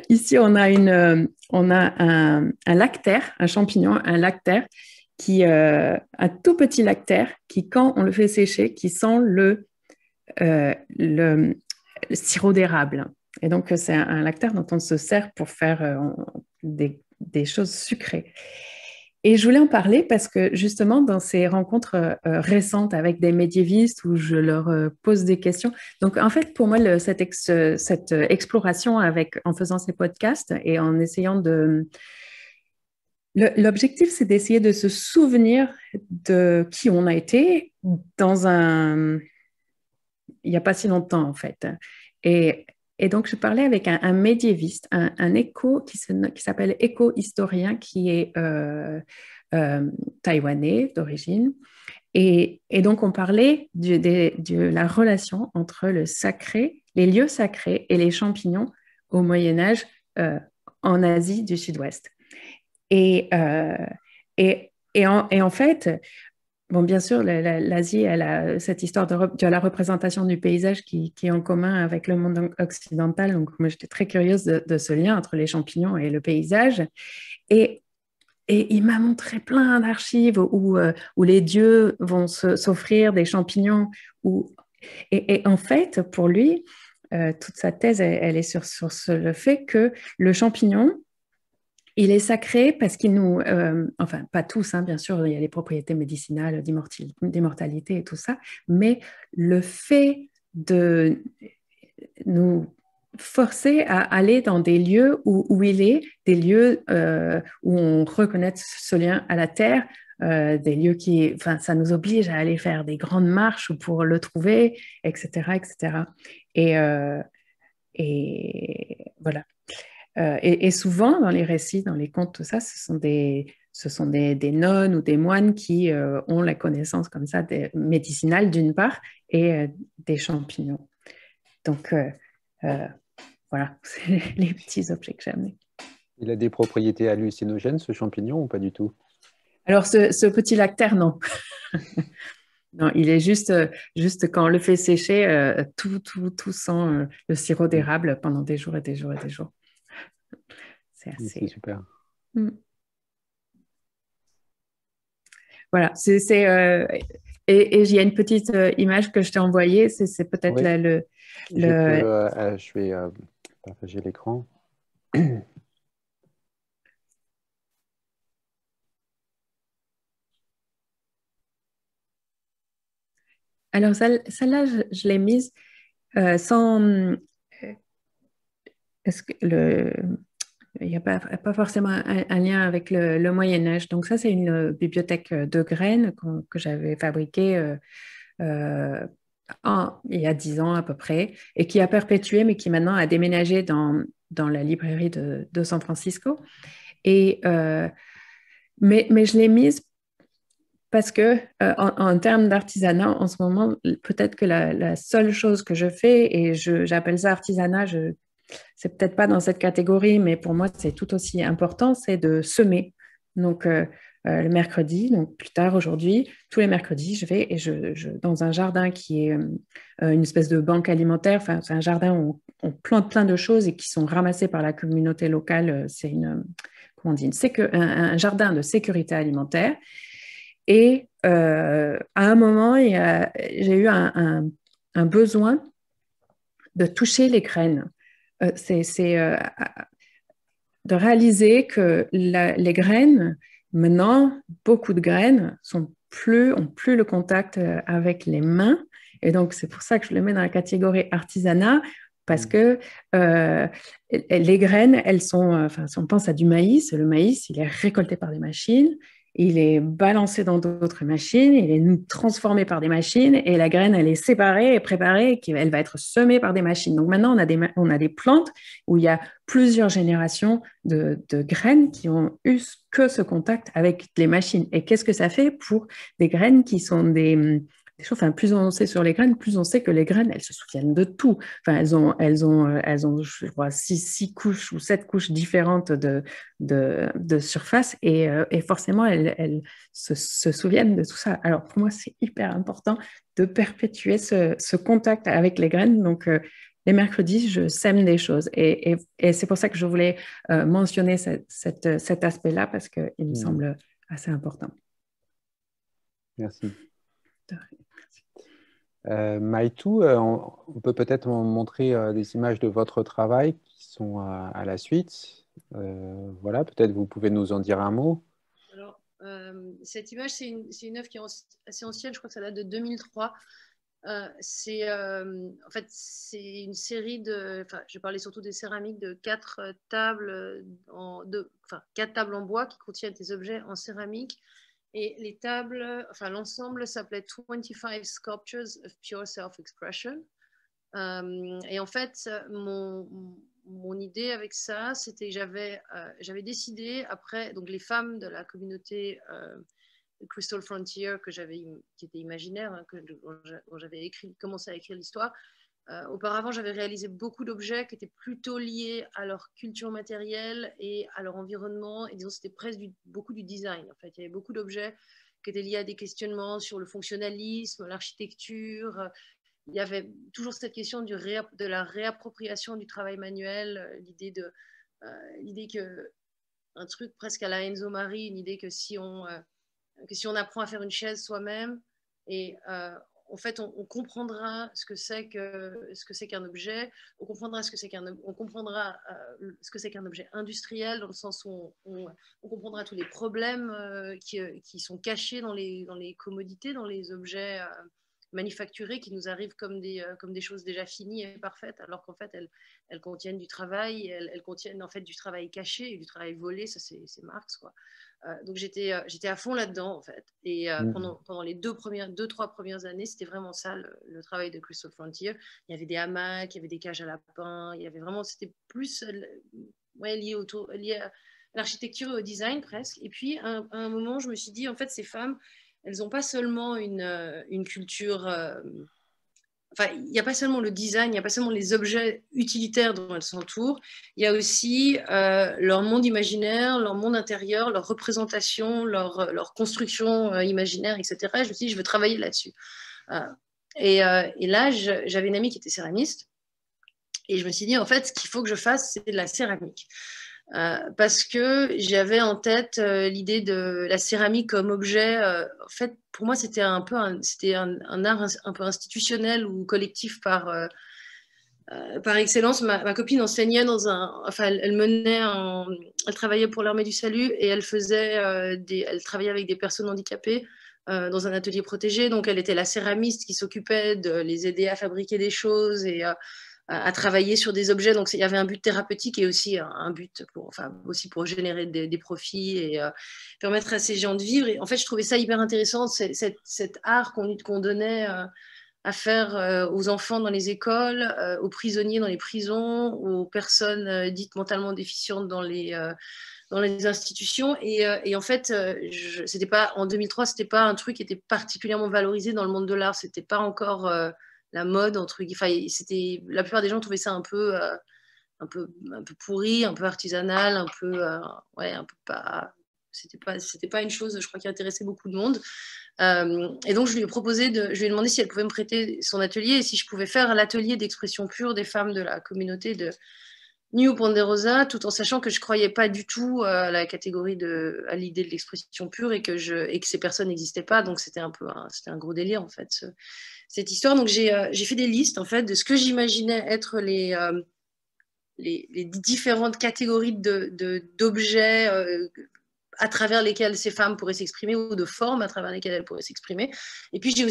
Ici, on a un lactaire, un champignon, un lactaire, un tout petit lactaire qui, quand on le fait sécher, qui sent le sirop d'érable. Et donc, c'est un lactaire dont on se sert pour faire des choses sucrées. Et je voulais en parler parce que justement, dans ces rencontres récentes avec des médiévistes où je leur pose des questions, donc en fait, pour moi, cette exploration en faisant ces podcasts et en essayant l'objectif, c'est d'essayer de se souvenir de qui on a été il n'y a pas si longtemps, en fait. Et donc, je parlais avec un médiéviste, un écho qui s'appelle éco-historien, qui est taïwanais d'origine. Et donc, on parlait de la relation entre le sacré, les lieux sacrés et les champignons au Moyen-Âge en Asie du Sud-Ouest. Et en fait, bon, bien sûr, l'Asie, elle a cette histoire de la représentation du paysage qui est en commun avec le monde occidental. Donc, moi, j'étais très curieuse de ce lien entre les champignons et le paysage. Et, et il m'a montré plein d'archives où les dieux vont s'offrir des champignons. Et en fait, pour lui, toute sa thèse, elle est sur le fait que le champignon, il est sacré parce qu'il nous, enfin pas tous, hein, bien sûr, il y a les propriétés médicinales d'immortalité et tout ça, mais le fait de nous forcer à aller dans des lieux où il est, des lieux où on reconnaît ce lien à la terre, des lieux qui, enfin, ça nous oblige à aller faire des grandes marches pour le trouver, etc., etc. Et, euh, et voilà. Et souvent, dans les récits, dans les contes, tout ça, ce sont des nonnes ou des moines qui ont la connaissance comme ça médicinale d'une part et des champignons. Donc, voilà, c'est les petits objets que j'ai amenés. Il a des propriétés hallucinogènes, ce champignon, ou pas du tout? Alors, ce petit lactaire, non. Non, il est juste quand on le fait sécher, tout sent le sirop d'érable pendant des jours et des jours et des jours. C'est C'est assez... super. Voilà, et il y a une petite image que je t'ai envoyée, c'est peut-être Oui. là Je vais partager l'écran. Alors, celle-là, je l'ai mise sans... Est-ce que il n'y a pas forcément un lien avec le Moyen-Âge. Donc ça, c'est une bibliothèque de graines que j'avais fabriquée il y a 10 ans à peu près, et qui a perpétué, mais qui maintenant a déménagé dans la librairie de San Francisco. Mais je l'ai mise parce que en termes d'artisanat, en ce moment, peut-être que la seule chose que je fais, et j'appelle ça artisanat, c'est peut-être pas dans cette catégorie, mais pour moi, c'est tout aussi important, c'est de semer. Donc, le mercredi, donc plus tard aujourd'hui, tous les mercredis, je vais dans un jardin qui est une espèce de banque alimentaire. Enfin, c'est un jardin où on plante plein de choses et qui sont ramassées par la communauté locale. C'est comment on dit, un jardin de sécurité alimentaire. Et à un moment, j'ai eu un besoin de toucher les graines. C'est de réaliser que les graines, maintenant, beaucoup de graines ont plus le contact avec les mains. Et donc, c'est pour ça que je le mets dans la catégorie artisanat, parce que les graines, elles sont, enfin, si on pense à du maïs, le maïs, il est récolté par des machines, il est balancé dans d'autres machines, il est transformé par des machines, et la graine, elle est séparée et préparée, et elle va être semée par des machines. Donc maintenant, on a des plantes où il y a plusieurs générations de graines qui ont eu que ce contact avec les machines. Et qu'est-ce que ça fait pour des graines qui sont des choses, enfin, plus on sait sur les graines, plus on sait que les graines, elles se souviennent de tout. Enfin, elles ont je crois, 6 couches ou 7 couches différentes de surface et forcément, elles se souviennent de tout ça. Alors, pour moi, c'est hyper important de perpétuer ce contact avec les graines. Donc, les mercredis, je sème des choses. Et c'est pour ça que je voulais mentionner cet aspect-là parce qu'il me semble assez important. Merci. Maïtou, on peut peut-être montrer des images de votre travail qui sont à la suite. Voilà, peut-être vous pouvez nous en dire un mot. Alors, cette image, c'est une œuvre qui est assez ancienne, je crois que ça date de 2003. En fait, c'est une série je parlais surtout des céramiques de 4 tables 4 tables en bois qui contiennent des objets en céramique. Et les tables, enfin l'ensemble s'appelait 25 Sculptures of Pure Self-Expression. Et en fait, mon idée avec ça, c'était que j'avais décidé après, donc les femmes de la communauté Crystal Frontier qui était imaginaire, hein, dont j'avais commencé à écrire l'histoire. Auparavant, j'avais réalisé beaucoup d'objets qui étaient plutôt liés à leur culture matérielle et à leur environnement. Et disons, c'était presque beaucoup du design. En fait, il y avait beaucoup d'objets qui étaient liées à des questionnements sur le fonctionnalisme, l'architecture. Il y avait toujours cette question de la réappropriation du travail manuel, l'idée que un truc presque à la Enzo Mari, une idée que si on apprend à faire une chaise soi-même, et en fait, on comprendra ce que c'est qu'un objet, on comprendra ce que c'est qu'un objet industriel, dans le sens où on comprendra tous les problèmes qui sont cachés dans les commodités, dans les objets manufacturées qui nous arrivent comme des choses déjà finies et parfaites, alors qu'en fait, elles contiennent du travail, elles contiennent en fait du travail caché et du travail volé, ça c'est Marx, quoi. Donc j'étais à fond là-dedans, en fait. Et pendant les 2-3 premières années, c'était vraiment ça, le travail de Crystal Frontier. Il y avait des hamacs, il y avait des cages à lapins, il y avait vraiment, c'était plus lié à l'architecture et au design presque. Et puis, à un moment, je me suis dit, en fait, ces femmes, elles n'ont pas seulement une culture... Enfin, il n'y a pas seulement le design, il n'y a pas seulement les objets utilitaires dont elles s'entourent, il y a aussi leur monde imaginaire, leur monde intérieur, leur représentation, leur construction imaginaire, etc. Et je me suis dit, je veux travailler là-dessus. Et là, j'avais une amie qui était céramiste, et je me suis dit, en fait, ce qu'il faut que je fasse, c'est de la céramique. Parce que j'avais en tête l'idée de la céramique comme objet. En fait, pour moi, c'était un art un peu institutionnel ou collectif par excellence. Ma copine enseignait elle travaillait pour l'Armée du Salut et elle travaillait avec des personnes handicapées dans un atelier protégé. Donc, elle était la céramiste qui s'occupait de les aider à fabriquer des choses et à travailler sur des objets. Donc, il y avait un but thérapeutique et aussi un but pour générer des profits et permettre à ces gens de vivre. Et en fait, je trouvais ça hyper intéressant, cet art qu'on donnait à faire aux enfants dans les écoles, aux prisonniers dans les prisons, aux personnes dites mentalement déficientes dans les institutions. Et en fait, en 2003, c'était pas un truc qui était particulièrement valorisé dans le monde de l'art. C'était pas encore la mode, entre guillemets. Enfin, la plupart des gens trouvaient ça un peu pourri, un peu artisanal, un peu pas. C'était pas une chose, je crois, qui intéressait beaucoup de monde. Et donc, je lui ai demandé si elle pouvait me prêter son atelier et si je pouvais faire l'atelier d'expression pure des femmes de la communauté de New Ponderosa, tout en sachant que je ne croyais pas du tout à l'idée de l'expression pure et que ces personnes n'existaient pas. Donc, c'était un gros délire, en fait, cette histoire. Donc, j'ai fait des listes, en fait, de ce que j'imaginais être les différentes catégories d'objets à travers lesquelles ces femmes pourraient s'exprimer ou de formes à travers lesquelles elles pourraient s'exprimer. Et puis, j'ai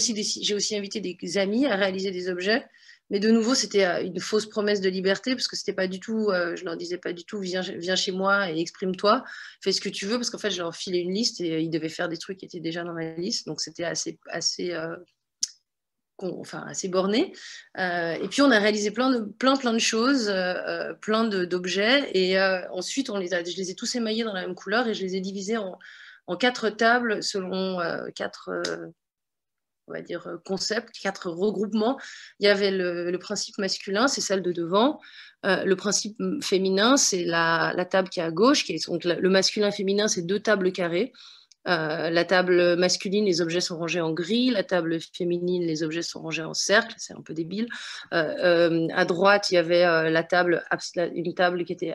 aussi invité des amis à réaliser des objets. Mais de nouveau, c'était une fausse promesse de liberté parce que c'était pas du tout, je leur disais pas du tout, viens chez moi et exprime-toi, fais ce que tu veux, parce qu'en fait, je leur filais une liste et ils devaient faire des trucs qui étaient déjà dans ma liste. Donc, c'était assez borné. Et puis, on a réalisé plein de choses, plein d'objets. Et ensuite, je les ai tous émaillés dans la même couleur et je les ai divisés en 4 tables selon 4... on va dire, concepts, 4 regroupements. Il y avait le principe masculin, c'est celle de devant. Le principe féminin, c'est la table qui est à gauche. Donc le masculin et féminin, c'est 2 tables carrées. La table masculine, les objets sont rangés en gris. La table féminine, les objets sont rangés en cercle. C'est un peu débile. À droite, il y avait une table qui était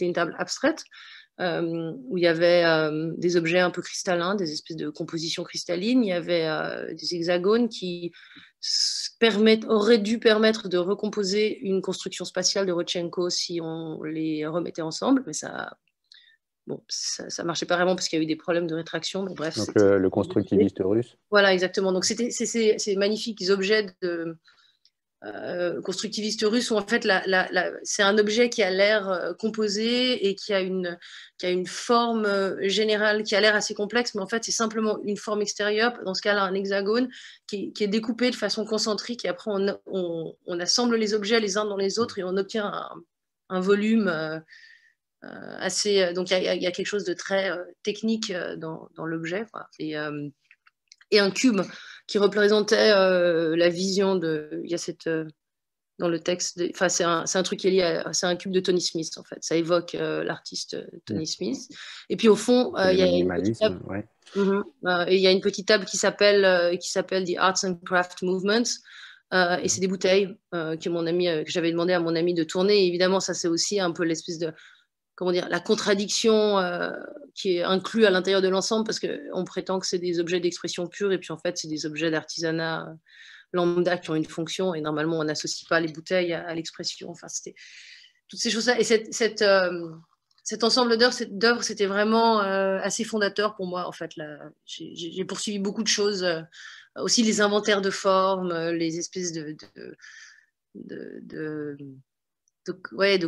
une table abstraite. Où il y avait des objets un peu cristallins, des espèces de compositions cristallines. Il y avait des hexagones qui auraient dû permettre de recomposer une construction spatiale de Rodchenko si on les remettait ensemble, mais ça marchait pas vraiment parce qu'il y a eu des problèmes de rétraction. Mais bref, donc le constructiviste russe. Voilà, exactement. Donc c'est ces magnifiques objets constructiviste russe où en fait c'est un objet qui a l'air composé et qui a une forme générale qui a l'air assez complexe, mais en fait c'est simplement une forme extérieure, dans ce cas-là un hexagone qui est découpé de façon concentrique et après on assemble les objets les uns dans les autres et on obtient un volume assez... Donc il y a quelque chose de très technique dans l'objet, quoi. Et un cube qui représentait la vision de... Il y a dans le texte. Enfin, c'est un truc qui est lié c'est un cube de Tony Smith, en fait. Ça évoque l'artiste Tony Smith. Et puis, au fond, il y a une petite table. Ouais. Et il y a une petite table qui s'appelle The Arts and Craft Movement. Et c'est des bouteilles que j'avais demandé à mon ami de tourner. Et évidemment, ça, c'est aussi un peu l'espèce de, comment dire, la contradiction qui est inclue à l'intérieur de l'ensemble, parce qu'on prétend que c'est des objets d'expression pure, et puis en fait, c'est des objets d'artisanat lambda qui ont une fonction, et normalement, on n'associe pas les bouteilles à l'expression. Enfin, c'était toutes ces choses-là. Et cet ensemble d'œuvres, c'était vraiment assez fondateur pour moi, en fait. J'ai poursuivi beaucoup de choses, aussi les inventaires de formes, les espèces de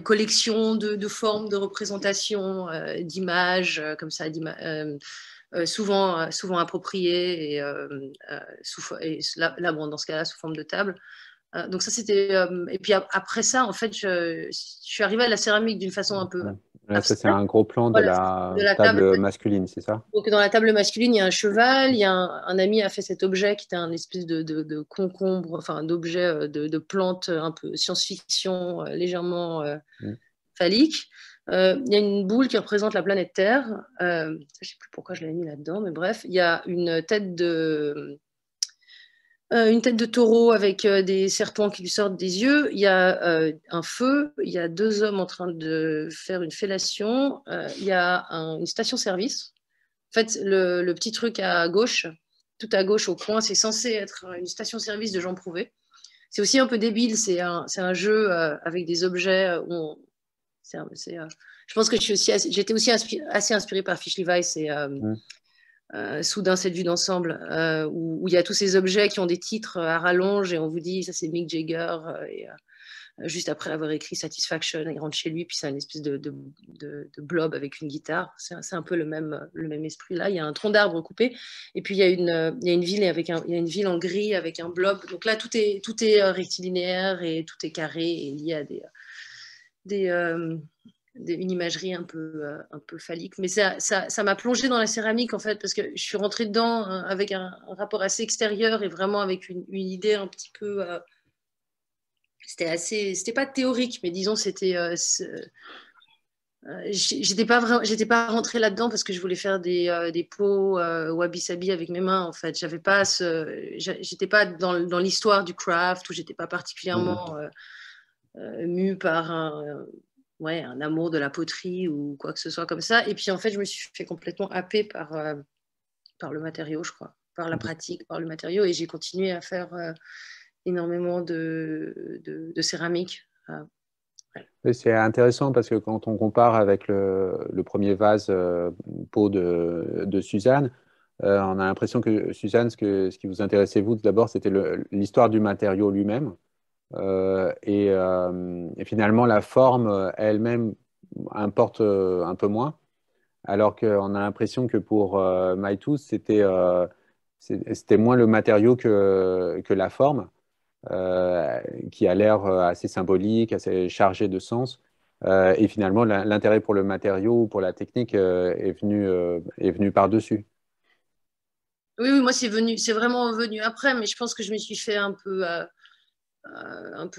collections de formes, de représentations, d'images, comme ça, souvent appropriées, et là, bon, dans ce cas-là, sous forme de table. Donc ça, c'était... et puis après ça, en fait, je suis arrivée à la céramique d'une façon un peu... Là, ça, c'est un gros plan de la table masculine, c'est ça? Donc, dans la table masculine, il y a un cheval. Il y a un ami a fait cet objet qui était un espèce de concombre, enfin, d'objet de plante un peu science-fiction, légèrement phallique. Il y a une boule qui représente la planète Terre. Je ne sais plus pourquoi je l'ai mis là-dedans, mais bref, il y a une tête de taureau avec des serpents qui lui sortent des yeux. Il y a un feu. Il y a deux hommes en train de faire une fellation. Il y a une station-service. En fait, le petit truc à gauche, tout à gauche au coin, c'est censé être une station-service de Jean Prouvé. C'est aussi un peu débile. C'est un jeu avec des objets. Je pense que j'étais aussi assez inspirée par Fischli Weiss et Soudain cette vue d'ensemble, où il y a tous ces objets qui ont des titres à rallonge et on vous dit ça c'est Mick Jagger, et juste après avoir écrit Satisfaction, il rentre chez lui, puis c'est une espèce de blob avec une guitare. C'est un peu le même esprit là. Il y a un tronc d'arbre coupé et puis il y a une ville il y a une ville en gris avec un blob. Donc là tout est rectilinéaire et tout est carré et lié à une imagerie un peu phallique. Mais ça m'a plongée dans la céramique, en fait, parce que je suis rentrée dedans avec un rapport assez extérieur et vraiment avec une idée un petit peu... c'était pas théorique, mais disons, c'était... j'étais pas rentrée là-dedans parce que je voulais faire des pots wabi-sabi avec mes mains, en fait. J'étais pas dans l'histoire du craft, ou j'étais pas particulièrement mue par un amour de la poterie ou quoi que ce soit comme ça. Et puis, en fait, je me suis fait complètement happer par le matériau, je crois, par la pratique, par le matériau. Et j'ai continué à faire énormément de céramique. C'est intéressant parce que quand on compare avec le premier vase pot de Suzanne, on a l'impression que Suzanne, ce qui vous intéressait, vous, d'abord, c'était l'histoire du matériau lui-même. Et finalement, la forme elle-même importe un peu moins, alors qu'on a l'impression que pour MyTooth, c'était moins le matériau que la forme, qui a l'air assez symbolique, assez chargé de sens. Et finalement, l'intérêt pour le matériau, pour la technique, est venu par-dessus. Oui, moi, c'est vraiment venu après, mais je pense que je me suis fait un peu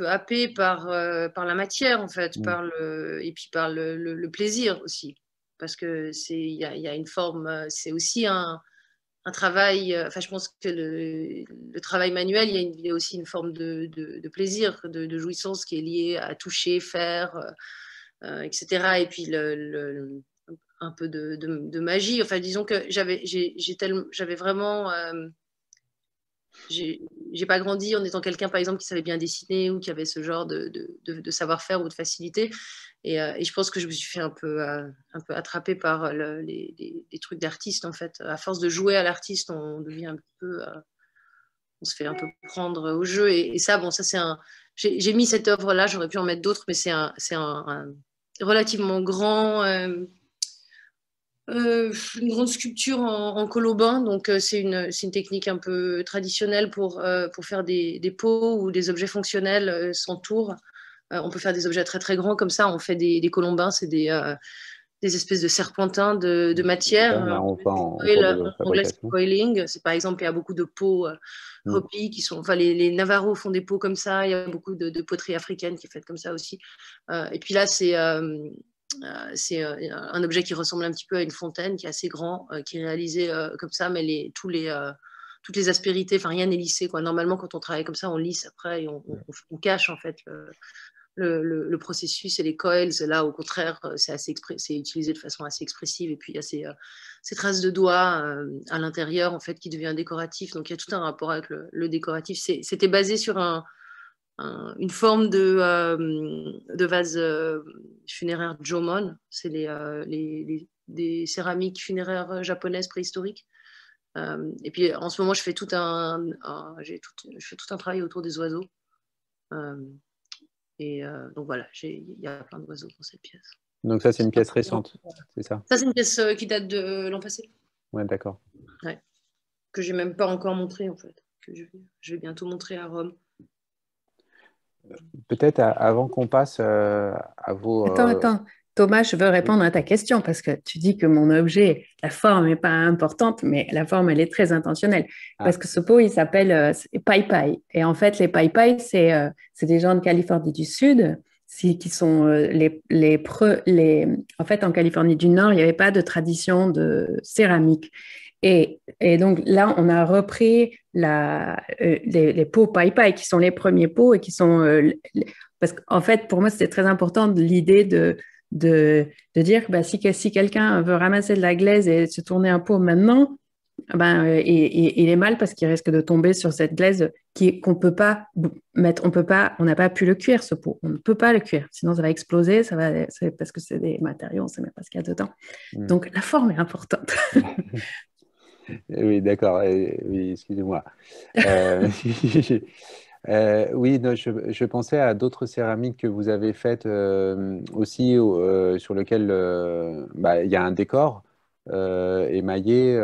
happé par la matière, en fait, et puis par le plaisir aussi. Parce que il y a une forme, c'est aussi un travail, enfin, je pense que le travail manuel, il y a aussi une forme de plaisir, de jouissance qui est liée à toucher, faire, etc. Et puis un peu de magie. Enfin, disons que j'avais vraiment... j'ai pas grandi en étant quelqu'un, par exemple, qui savait bien dessiner ou qui avait ce genre de savoir-faire ou de facilité. Et je pense que je me suis fait un peu attraper par les trucs d'artiste, en fait. À force de jouer à l'artiste, on devient un peu... on se fait un peu prendre au jeu. Et ça, bon, ça, c'est j'ai mis cette œuvre-là, j'aurais pu en mettre d'autres, mais c'est un relativement grand... une grande sculpture en colobin, donc c'est une technique un peu traditionnelle pour faire des pots ou des objets fonctionnels sans tour. On peut faire des objets très très grands comme ça, on fait des colombins, c'est des espèces de serpentins de matière. Là, on voit en Foil, cours de en anglais, c'est fabrication. foiling. C'est par exemple, il y a beaucoup de pots Hopi qui sont. Enfin, les Navarros font des pots comme ça. Il y a beaucoup de poterie africaine qui est faite comme ça aussi. Et puis là, c'est un objet qui ressemble un petit peu à une fontaine, qui est assez grand, qui est réalisé comme ça, mais toutes les aspérités, enfin rien n'est lissé, quoi. Normalement, quand on travaille comme ça, on lisse après et on cache en fait le processus et les coils. Là, au contraire, c'est utilisé de façon assez expressive. Et puis, il y a ces traces de doigts à l'intérieur, en fait, qui devient décoratif. Donc, il y a tout un rapport avec le décoratif. C'était basé sur une forme de vase funéraire Jomon. C'est des céramiques funéraires japonaises préhistoriques. Et puis, en ce moment, je fais tout un travail autour des oiseaux. Donc voilà, il y a plein d'oiseaux dans cette pièce. Donc ça, c'est une pièce récente, c'est ça? Ça, c'est une pièce qui date de l'an passé. Ouais, d'accord. Ouais. Que j'ai même pas encore montré, en fait. Que je vais bientôt montrer à Rome. Peut-être avant qu'on passe à vos... Attends. Thomas, je veux répondre à ta question parce que tu dis que mon objet, la forme n'est pas importante, mais la forme, elle est très intentionnelle. Parce que ce pot, il s'appelle Pai Pai. Et en fait, les Pai Pai, c'est des gens de Californie du Sud qui sont en fait, en Californie du Nord, il n'y avait pas de tradition de céramique. Et donc là, on a repris les pots Pai Pai, qui sont les premiers pots et qui sont... parce qu'en fait, pour moi, c'était très important l'idée de dire que si quelqu'un veut ramasser de la glaise et se tourner un pot maintenant, il est mal parce qu'il risque de tomber sur cette glaise qu'on peut pas mettre, on n'a pas pu le cuire, ce pot. On ne peut pas le cuire, sinon ça va exploser, parce que c'est des matériaux, on ne sait même pas ce qu'il y a dedans. Donc la forme est importante. Oui, d'accord. Oui, excusez-moi. Oui, non, je pensais à d'autres céramiques que vous avez faites aussi, sur lesquelles il y a un décor émaillé.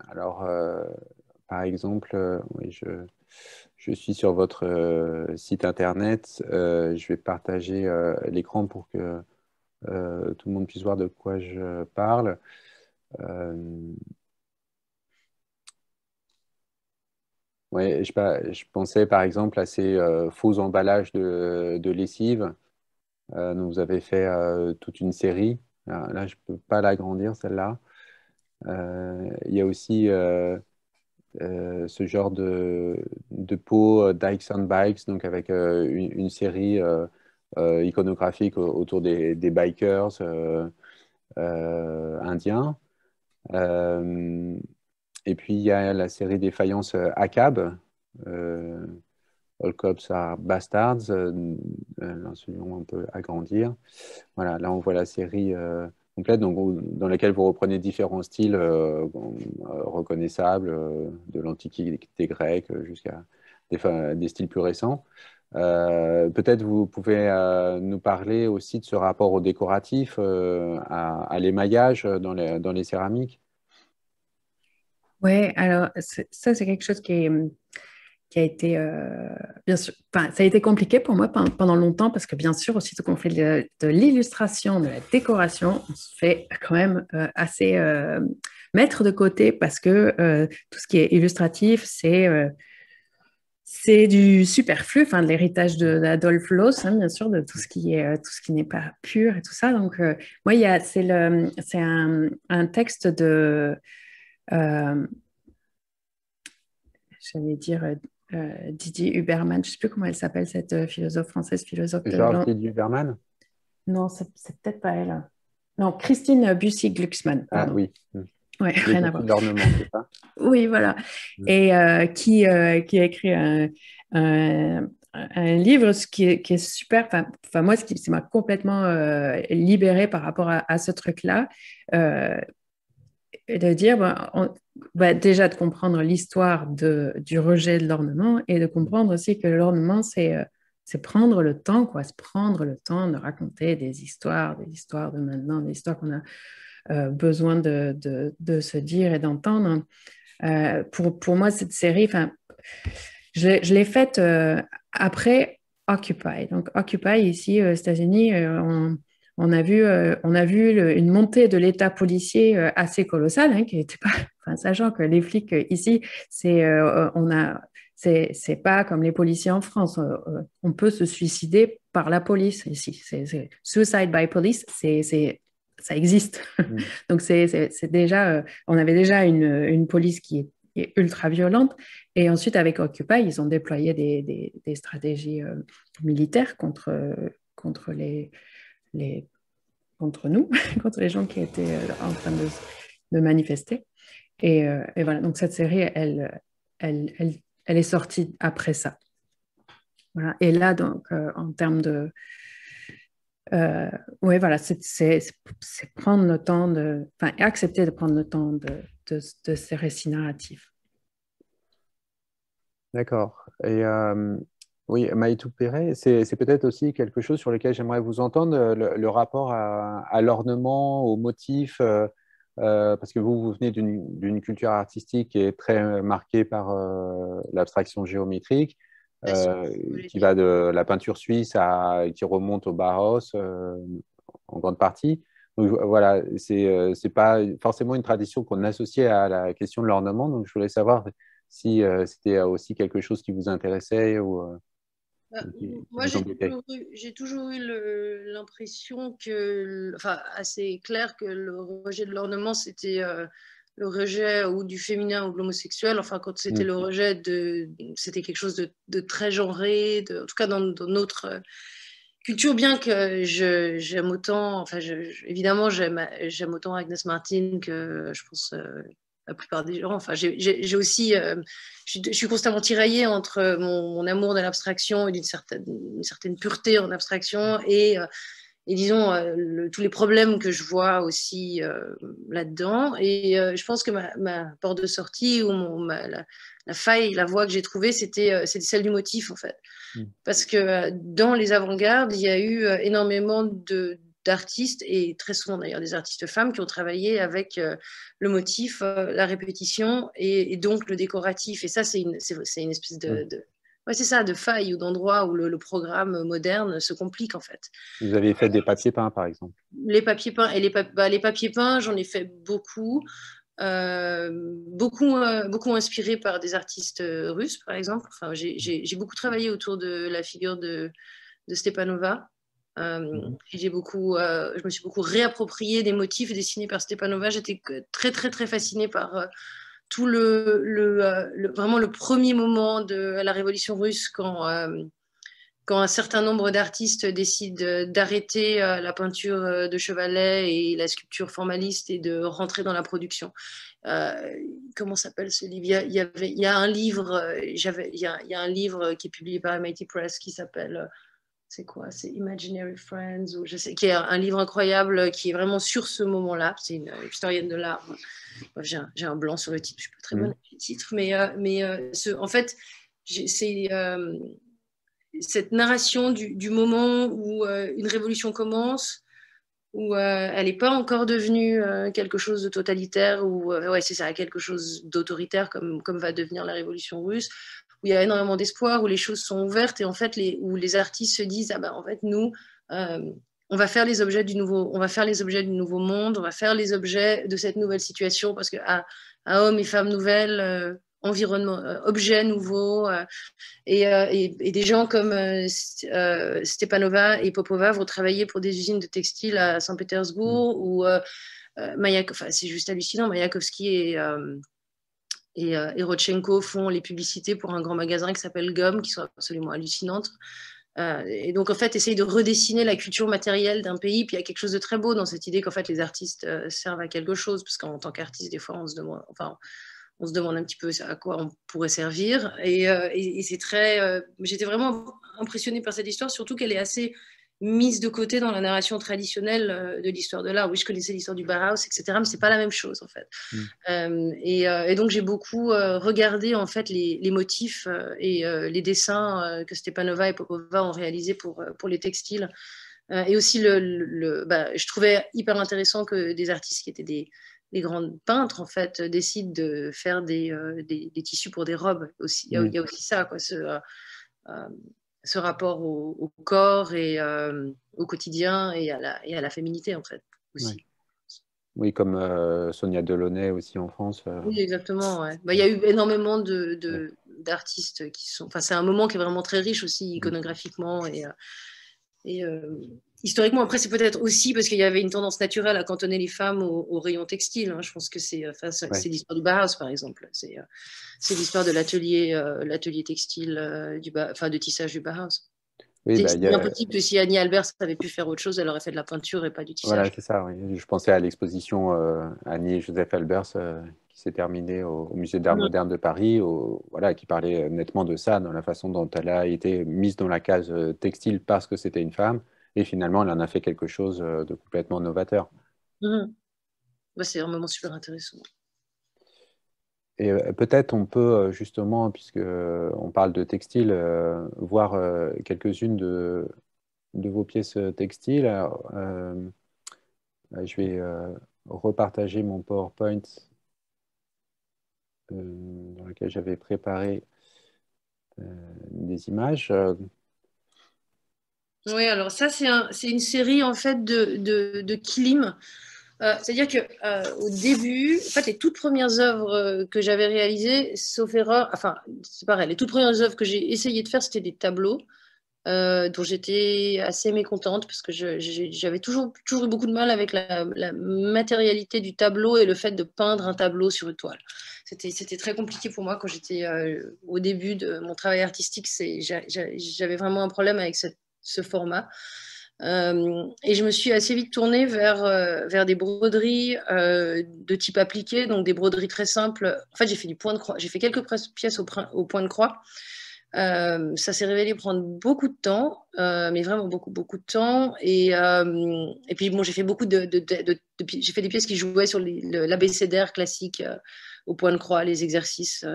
Alors, par exemple, oui, je suis sur votre site internet. Je vais partager l'écran pour que tout le monde puisse voir de quoi je parle. Ouais, je pensais par exemple à ces faux emballages de lessive. Dont vous avez fait toute une série. Là, je ne peux pas l'agrandir, celle-là. Il y a aussi ce genre de pot Dykes and Bikes, donc avec une série iconographique autour des bikers indiens. Et puis, il y a la série des faïences ACAB, All Cops Are Bastards. Là, celui-là, on peut agrandir. Voilà, là, on voit la série complète, donc, dans laquelle vous reprenez différents styles reconnaissables, de l'Antiquité grecque jusqu'à des styles plus récents. Peut-être vous pouvez nous parler aussi de ce rapport au décoratif, à l'émaillage dans les céramiques. Oui, alors ça, c'est quelque chose qui a été, bien sûr, ça a été compliqué pour moi pendant longtemps parce que bien sûr, aussitôt qu'on fait de l'illustration, de la décoration, on se fait quand même assez mettre de côté parce que tout ce qui est illustratif, c'est du superflu, de l'héritage d'Adolf Loos, bien sûr, de tout ce qui n'est pas pur et tout ça. Donc, moi, c'est un texte de... j'allais dire Didier Huberman, je ne sais plus comment elle s'appelle, cette philosophe française, philosophe Georges Didier Huberman? Non, c'est peut-être pas elle. Non, Christine Bussy-Glucksmann, pardon. Ah oui. Ouais, rien à voir. L'ornement, c'est ça? Oui, voilà. Et qui a écrit un livre qui est super. Moi, ça m'a complètement libérée par rapport à ce truc-là. Et de dire, déjà de comprendre l'histoire du rejet de l'ornement et de comprendre aussi que l'ornement, c'est prendre le temps, se prendre le temps de raconter des histoires de maintenant, des histoires qu'on a besoin de se dire et d'entendre. Pour moi, cette série, je l'ai faite après Occupy. Donc, Occupy, ici, aux États-Unis, on a vu une montée de l'État policier assez colossale, hein, qui n'était pas, enfin, sachant que les flics ici, c'est pas comme les policiers en France. On peut se suicider par la police ici. C'est suicide by police, ça existe. Donc c'est déjà, on avait déjà une police qui est ultra violente. Et ensuite, avec Occupy, ils ont déployé des stratégies militaires contre contre nous, contre les gens qui étaient en train de manifester. Et voilà, donc cette série, elle est sortie après ça. Voilà. Et là, donc, en termes de... oui, voilà, c'est prendre le temps enfin, accepter de prendre le temps de ces récits narratifs. D'accord. Et oui, Maïtou Perret, c'est peut-être aussi quelque chose sur lequel j'aimerais vous entendre, le rapport à l'ornement, aux motifs, parce que vous venez d'une culture artistique qui est très marquée par l'abstraction géométrique, qui va de la peinture suisse qui remonte au Bauhaus en grande partie. Donc voilà, c'est pas forcément une tradition qu'on associe à la question de l'ornement. Donc je voulais savoir si c'était aussi quelque chose qui vous intéressait ou moi, j'ai toujours eu l'impression enfin, assez clair que le rejet de l'ornement, c'était le rejet ou du féminin ou de l'homosexuel. Enfin, quand c'était le rejet c'était quelque chose de très genré, en tout cas dans notre culture, bien que j'aime autant, enfin, évidemment, j'aime autant Agnes Martin que je pense la plupart des gens. Enfin, j'ai aussi, je suis constamment tiraillée entre mon amour de l'abstraction et d'une certaine pureté en abstraction et disons, tous les problèmes que je vois aussi là-dedans. Et je pense que ma porte de sortie ou la faille, la voie que j'ai trouvée, c'était celle du motif, en fait. Parce que dans les avant-gardes, il y a eu énormément d'artistes, et très souvent d'ailleurs des artistes femmes, qui ont travaillé avec le motif, la répétition et donc le décoratif. Et ça, c'est une espèce ouais, c'est ça, de faille ou d'endroit où le programme moderne se complique en fait. Vous avez fait des papiers peints, par exemple? Les papiers peints, et les papiers peints, j'en ai fait beaucoup. Beaucoup inspiré par des artistes russes, par exemple. Enfin, j'ai beaucoup travaillé autour de la figure de Stepanova. Et je me suis beaucoup réapproprié des motifs dessinés par Stepanova. J'étais très, très, très fascinée par tout vraiment le premier moment de la révolution russe quand un certain nombre d'artistes décident d'arrêter la peinture de chevalet et la sculpture formaliste et de rentrer dans la production. Comment s'appelle ce livre? Il y a un livre, il y a un livre qui est publié par MIT Press qui s'appelle, c'est quoi? C'est Imaginary Friends, ou je sais, qui est un livre incroyable qui est vraiment sur ce moment-là. C'est une historienne de l'art. J'ai un blanc sur le titre, je suis pas très bonne avec les titres, mais en fait, c'est cette narration du moment où une révolution commence, où elle n'est pas encore devenue quelque chose de totalitaire, ou ouais, c'est ça, quelque chose d'autoritaire comme va devenir la révolution russe, où il y a énormément d'espoir, où les choses sont ouvertes, et en fait, où les artistes se disent, ah ben, en fait, nous, on va faire les objets du nouveau monde, on va faire les objets de cette nouvelle situation, parce que à hommes et femmes nouvelles, environnement, objets nouveaux, et des gens comme Stepanova et Popova vont travailler pour des usines de textiles à Saint-Pétersbourg, ou enfin, c'est juste hallucinant, Mayakovsky et Rodchenko font les publicités pour un grand magasin qui s'appelle Gomme, qui sont absolument hallucinantes. Et donc, en fait, essayer de redessiner la culture matérielle d'un pays. Puis il y a quelque chose de très beau dans cette idée qu'en fait, les artistes servent à quelque chose, parce qu'en tant qu'artiste, des fois, on se demande un petit peu à quoi on pourrait servir. Et c'est très... j'étais vraiment impressionnée par cette histoire, surtout qu'elle est assez mise de côté dans la narration traditionnelle de l'histoire de l'art. Oui, je connaissais l'histoire du Bauhaus, etc., mais c'est pas la même chose, en fait. Et donc, j'ai beaucoup regardé, en fait, les motifs et les dessins que Stepanova et Popova ont réalisés pour les textiles. Et aussi, je trouvais hyper intéressant que des artistes qui étaient des grands peintres, en fait, décident de faire des tissus pour des robes aussi. Il y a aussi ça, quoi. ce rapport au corps et au quotidien et à la féminité, en fait, aussi. Oui, oui, comme Sonia Delaunay aussi en France. Oui, exactement. Ouais. Bah, il y a eu énormément Ouais. d'artistes qui sont. Enfin, c'est un moment qui est vraiment très riche aussi Mhm. iconographiquement et historiquement. Après, c'est peut-être aussi parce qu'il y avait une tendance naturelle à cantonner les femmes au rayon textile. Hein. Je pense que c'est Ouais. l'histoire du Bauhaus, par exemple. C'est l'histoire de l'atelier textile de tissage du Bauhaus. Oui, bah, C'est bien possible que si Annie Albers avait pu faire autre chose, elle aurait fait de la peinture et pas du voilà, tissage. c'est ça. Oui. Je pensais à l'exposition Annie et Joseph Albers qui s'est terminée au Musée d'Art Mhm. moderne de Paris, voilà, qui parlait nettement de ça, dans la façon dont elle a été mise dans la case textile parce que c'était une femme, et finalement, elle en a fait quelque chose de complètement novateur. Mhm. Ouais, c'est un moment super intéressant. Et peut-être on peut justement, puisque on parle de textile, voir quelques-unes de vos pièces textiles. Alors, je vais repartager mon PowerPoint dans lequel j'avais préparé des images. Oui, alors ça, c'est une série en fait de Kilim. C'est-à-dire que au début, en fait, les toutes premières œuvres que j'avais réalisées, sauf erreur, enfin, c'est pareil, les toutes premières œuvres que j'ai essayé de faire, c'était des tableaux dont j'étais assez mécontente parce que j'avais toujours eu beaucoup de mal avec la matérialité du tableau et le fait de peindre un tableau sur une toile. C'était très compliqué pour moi quand j'étais au début de mon travail artistique. J'avais vraiment un problème avec ce format. Et je me suis assez vite tournée vers des broderies de type appliqué, donc des broderies très simples. En fait, j'ai fait du point de croix. J'ai fait quelques pièces au point de croix. Ça s'est révélé prendre beaucoup de temps, mais vraiment beaucoup, beaucoup de temps. Et puis, bon, j'ai fait j'ai fait des pièces qui jouaient sur l'abécédaire classique au point de croix, les exercices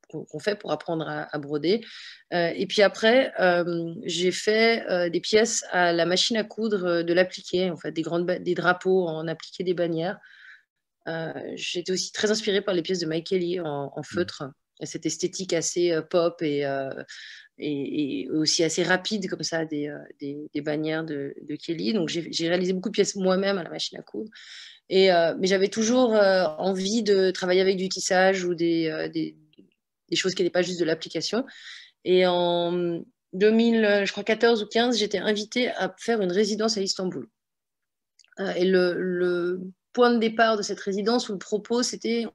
qu'on fait pour apprendre à broder. Et puis après, j'ai fait des pièces à la machine à coudre de l'appliqué, en fait, des drapeaux en appliqué, des bannières. J'étais aussi très inspirée par les pièces de Mike Kelly en feutre, et cette esthétique assez pop et aussi assez rapide comme ça des bannières de Kelly. Donc j'ai réalisé beaucoup de pièces moi-même à la machine à coudre. Mais j'avais toujours envie de travailler avec du tissage ou des choses qui n'étaient pas juste de l'application. Et en 2000, je crois 14 ou 15, j'étais invitée à faire une résidence à Istanbul. Et le point de départ de cette résidence, où le propos, c'était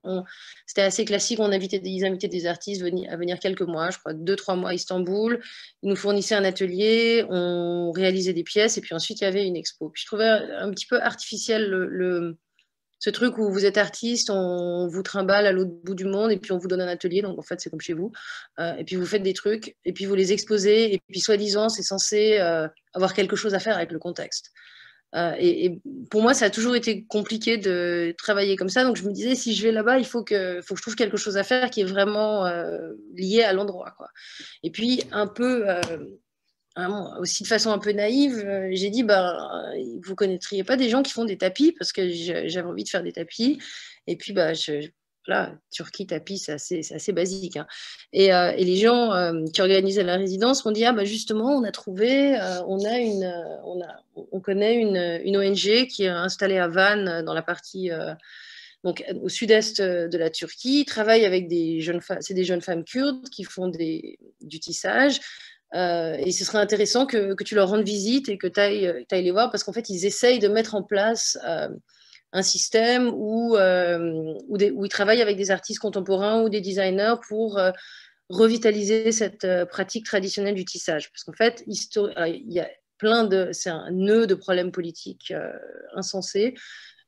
assez classique. Ils invitaient des artistes à venir quelques mois, je crois 2-3 mois à Istanbul. Ils nous fournissaient un atelier, on réalisait des pièces, et puis ensuite, il y avait une expo. Puis je trouvais un petit peu artificiel ce truc où vous êtes artiste, on vous trimballe à l'autre bout du monde, et puis on vous donne un atelier, donc en fait, c'est comme chez vous. Et puis vous faites des trucs, et puis vous les exposez, et puis soi-disant, c'est censé avoir quelque chose à faire avec le contexte. Et pour moi, ça a toujours été compliqué de travailler comme ça. Donc, je me disais, si je vais là-bas, il faut que je trouve quelque chose à faire qui est vraiment lié à l'endroit, quoi. Et puis, un peu, aussi de façon un peu naïve, j'ai dit, vous connaîtriez pas des gens qui font des tapis parce que j'avais envie de faire des tapis. Et puis, là, Turquie, tapis, c'est assez basique. Hein. Et les gens qui organisaient la résidence m'ont dit, justement, on a trouvé, on connaît une ONG qui est installée à Van, dans la partie, donc au sud-est de la Turquie. Ils travaillent avec c'est des jeunes femmes kurdes qui font du tissage. Et ce serait intéressant que tu leur rendes visite et que tu ailles les voir parce qu'en fait, ils essayent de mettre en place un système où ils travaillent avec des artistes contemporains ou des designers pour revitaliser cette pratique traditionnelle du tissage. Parce qu'en fait, il y a c'est un nœud de problèmes politiques insensés.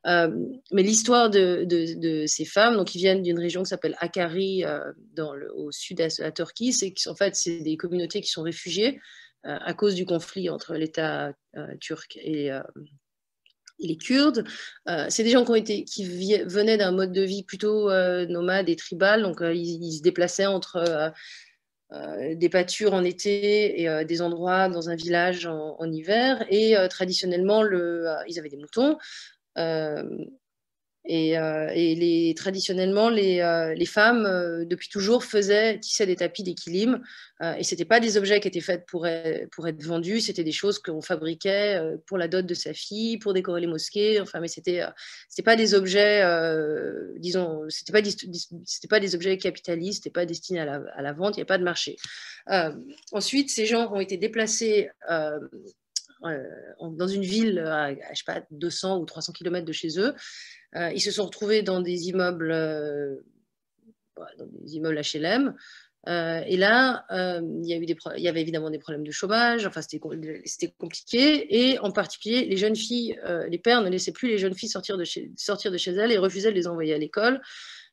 Mais l'histoire de ces femmes, donc qui viennent d'une région qui s'appelle Hakkari, au sud-est de la Turquie, c'est qu'en fait, c'est des communautés qui sont réfugiées à cause du conflit entre l'État turc et les Kurdes. C'est des gens qui venaient d'un mode de vie plutôt nomade et tribal, donc ils se déplaçaient entre des pâtures en été et des endroits dans un village en hiver. Et traditionnellement, ils avaient des moutons. Et traditionnellement, les femmes, depuis toujours, tissaient des tapis d'équilibre. Et ce n'étaient pas des objets qui étaient faits pour être vendus, c'était des choses qu'on fabriquait pour la dot de sa fille, pour décorer les mosquées. Enfin, mais c'était pas des objets, disons, c'était pas des objets capitalistes, c'était pas destiné à la vente, il n'y a pas de marché. Ensuite, ces gens ont été déplacés dans une ville à, je sais pas, 200 ou 300 km de chez eux. Ils se sont retrouvés dans des immeubles HLM. Et là, il y avait évidemment des problèmes de chômage. Enfin, c'était compliqué. Et en particulier, les jeunes filles, les pères ne laissaient plus les jeunes filles sortir de chez elles et refusaient de les envoyer à l'école.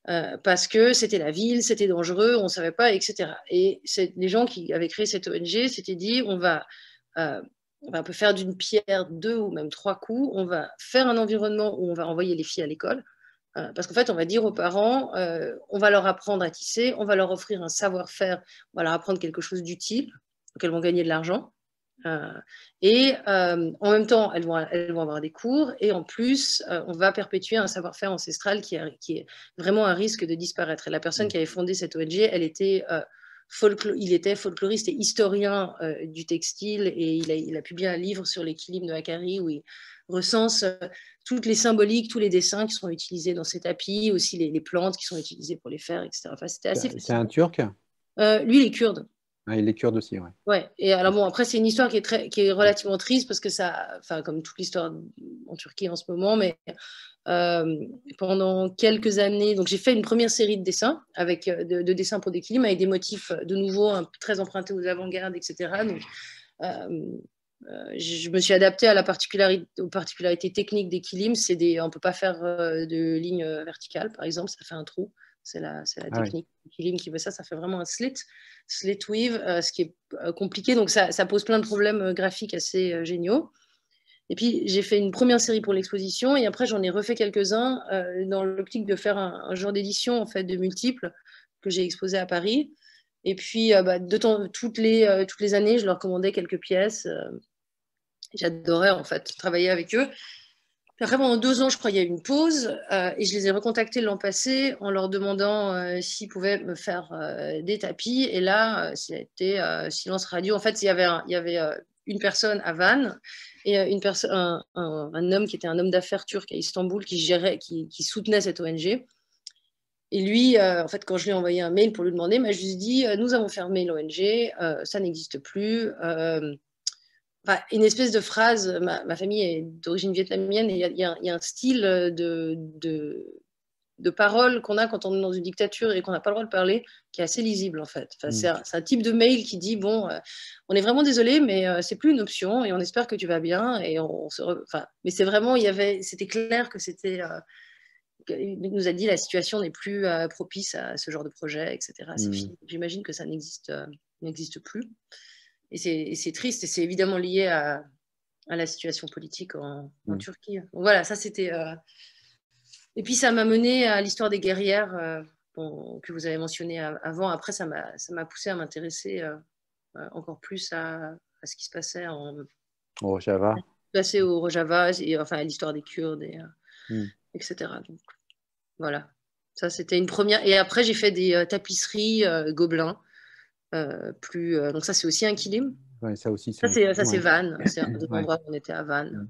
Parce que c'était la ville, c'était dangereux, on ne savait pas, etc. Et les gens qui avaient créé cette ONG s'étaient dit, on va un peu faire d'une pierre 2 ou même 3 coups, on va faire un environnement où on va envoyer les filles à l'école, parce qu'en fait, on va dire aux parents, on va leur apprendre à tisser, on va leur offrir un savoir-faire, on va leur apprendre quelque chose d'utile, donc elles vont gagner de l'argent. Et en même temps, elles vont avoir des cours, et en plus, on va perpétuer un savoir-faire ancestral qui est vraiment un risque de disparaître. Et la personne qui avait fondé cette ONG, il était folkloriste et historien du textile, et il a publié un livre sur les kilim de Hakkari où il recense toutes les symboliques, tous les dessins qui sont utilisés dans ces tapis, aussi les plantes qui sont utilisées pour les faire, etc. Enfin, c'était assez fascinant. C'est un Turc? Lui, il est kurde. Ah, il est kurde aussi, ouais. Ouais. Et alors bon, après c'est une histoire qui est relativement triste parce que ça, enfin comme toute l'histoire en Turquie en ce moment, mais pendant quelques années, donc j'ai fait une première série de dessins avec de dessins pour des kilim avec des motifs de nouveau très empruntés aux avant-gardes, etc. Donc je me suis adaptée à aux particularités techniques des kilims. On ne peut pas faire de ligne verticale, par exemple, ça fait un trou. C'est la technique du kilim qui veut ça. Ça fait vraiment un slit weave, ce qui est compliqué. Donc, ça pose plein de problèmes graphiques assez géniaux. Et puis, j'ai fait une première série pour l'exposition et après, j'en ai refait quelques-uns dans l'optique de faire un genre d'édition en fait, de multiples que j'ai exposé à Paris. Et puis, toutes les années, je leur commandais quelques pièces. J'adorais en fait travailler avec eux. Après, pendant 2 ans, je crois, il y a eu une pause et je les ai recontactés l'an passé en leur demandant s'ils pouvaient me faire des tapis. Et là, c'était silence radio. En fait, il y avait une personne à Vannes et un homme qui était un homme d'affaires turc à Istanbul qui soutenait cette ONG. Et lui, en fait, quand je lui ai envoyé un mail pour lui demander, m'a juste dit nous avons fermé l'ONG, ça n'existe plus. Enfin, une espèce de phrase, ma famille est d'origine vietnamienne et il y a un style de parole qu'on a quand on est dans une dictature et qu'on n'a pas le droit de parler, qui est assez lisible en fait. Enfin, c'est un type de mail qui dit bon, on est vraiment désolé, mais c'est plus une option et on espère que tu vas bien. Et mais c'est vraiment, c'était clair que c'était. Il nous a dit la situation n'est plus propice à ce genre de projet, etc. J'imagine que ça n'existe plus. Et c'est triste, et c'est évidemment lié à la situation politique en Turquie. Donc voilà, ça c'était. Et puis ça m'a mené à l'histoire des guerrières que vous avez mentionné avant. Après, ça m'a poussé à m'intéresser encore plus à ce qui se passait au Rojava. Au Rojava, et enfin à l'histoire des Kurdes, etc. Donc voilà, ça c'était une première. Et après, j'ai fait des tapisseries gobelins. Donc ça c'est aussi un kilim. Ouais, ça aussi c'est Vannes, c'est un des endroits où on était à Vannes.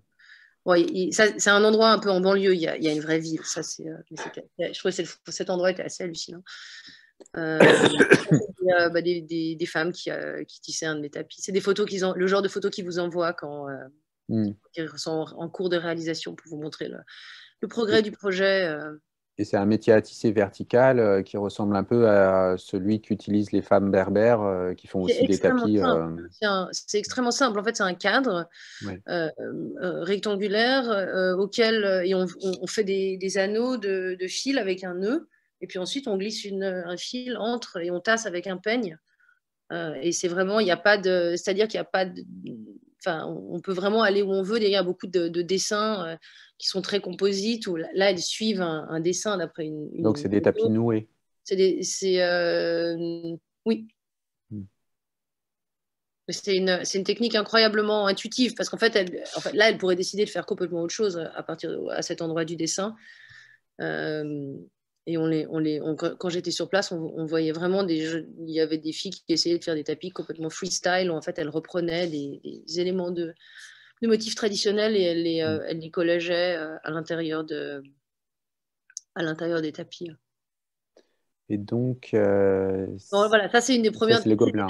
C'est un endroit un peu en banlieue, il y a une vraie ville. Ça, je trouvais que cet endroit était assez hallucinant. Des femmes qui tissaient un de mes tapis. C'est le genre de photos qu'ils vous envoient quand ils sont en cours de réalisation pour vous montrer le progrès du projet. Et c'est un métier à tisser vertical qui ressemble un peu à celui qu'utilisent les femmes berbères qui font aussi des tapis. C'est extrêmement simple. En fait, c'est un cadre rectangulaire auquel on fait des anneaux de fil avec un nœud. Et puis ensuite, on glisse un fil entre et on tasse avec un peigne. Et c'est vraiment, il n'y a pas de. C'est-à-dire qu'il n'y a pas de. Enfin, on peut vraiment aller où on veut. Il y a beaucoup de dessins qui sont très composites, où là, elles suivent un dessin d'après une. Donc, c'est des tapis noués. Oui. C'est une technique incroyablement intuitive, parce qu'en fait, là, elle pourrait décider de faire complètement autre chose à cet endroit du dessin. Et quand j'étais sur place, on voyait vraiment il y avait des filles qui essayaient de faire des tapis complètement freestyle, où en fait elles reprenaient des éléments de motifs traditionnels et elles les collageaient à l'intérieur des tapis. Et donc, Bon, voilà, ça c'est une des premières. ça, c'est les Gobelins.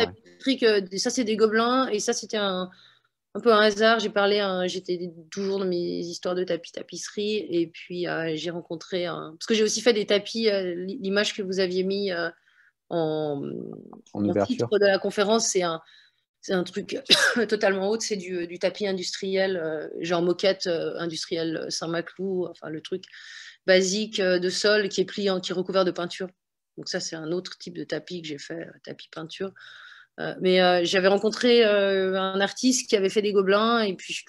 Ça c'est des Gobelins, et ça c'était un peu un hasard. J'étais toujours dans mes histoires de tapisserie, et puis j'ai rencontré parce que j'ai aussi fait des tapis. L'image que vous aviez mis en ouverture titre de la conférence, c'est un truc totalement autre. C'est du tapis industriel, genre moquette industrielle Saint-Maclou, enfin le truc basique de sol qui est qui est recouvert de peinture. Donc ça, c'est un autre type de tapis que j'ai fait, tapis peinture. Mais j'avais rencontré un artiste qui avait fait des Gobelins, et puis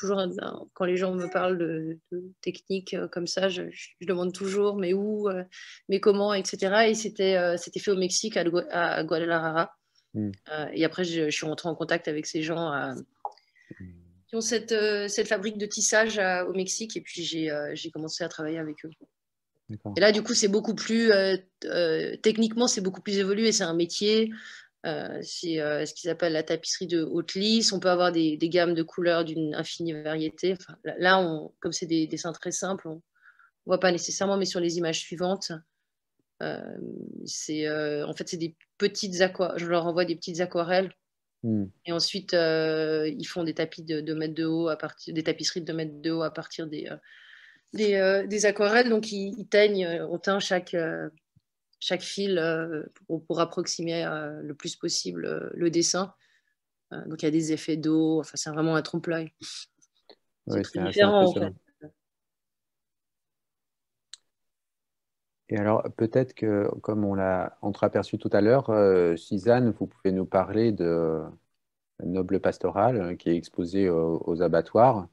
quand les gens me parlent de techniques comme ça, je demande toujours mais où, mais comment, etc. Et c'était fait au Mexique, à Guadalajara. Et après, je suis rentrée en contact avec ces gens qui ont cette fabrique de tissage au Mexique, et puis j'ai commencé à travailler avec eux. Et là, du coup, c'est beaucoup plus techniquement, c'est beaucoup plus évolué. C'est un métier. C'est ce qu'ils appellent la tapisserie de haute lisse. On peut avoir des gammes de couleurs d'une infinie variété. Enfin, là, comme c'est des dessins très simples, on ne voit pas nécessairement, mais sur les images suivantes, en fait, c'est des petites aquarelles. Je leur envoie des petites aquarelles. Et ensuite, ils font des tapis de 2 mètres de haut, des tapisseries de 2 mètres de haut à partir des aquarelles. Donc, ils teignent, on teint chaque fil pour approximer le plus possible le dessin. Donc, il y a des effets d'eau. Enfin, c'est vraiment un trompe-l'œil. C'est très différent, en fait. Et alors, peut-être que, comme on l'a entreaperçu tout à l'heure, Suzanne, vous pouvez nous parler de Noble Pastoral qui est exposé aux abattoirs.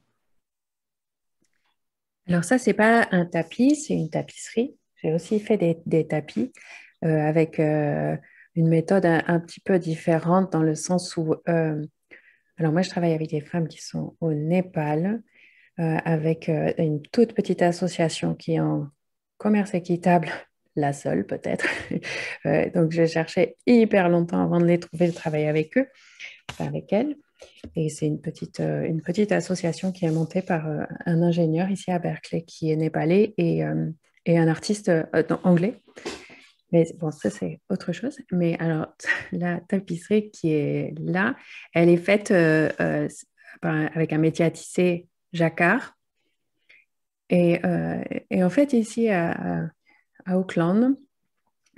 Alors ça, c'est pas un tapis, c'est une tapisserie. J'ai aussi fait des tapis avec une méthode un petit peu différente, dans le sens où... alors moi, je travaille avec des femmes qui sont au Népal, avec une toute petite association qui est en commerce équitable, la seule peut-être. Donc j'ai cherché hyper longtemps avant de les trouver, de travailler avec eux, avec elles. Et c'est une petite association qui est montée par un ingénieur ici à Berkeley qui est népalais et un artiste anglais. Mais bon, ça, c'est autre chose. Mais alors, la tapisserie qui est là, elle est faite avec un métier à tisser jacquard. Et en fait, ici à Auckland,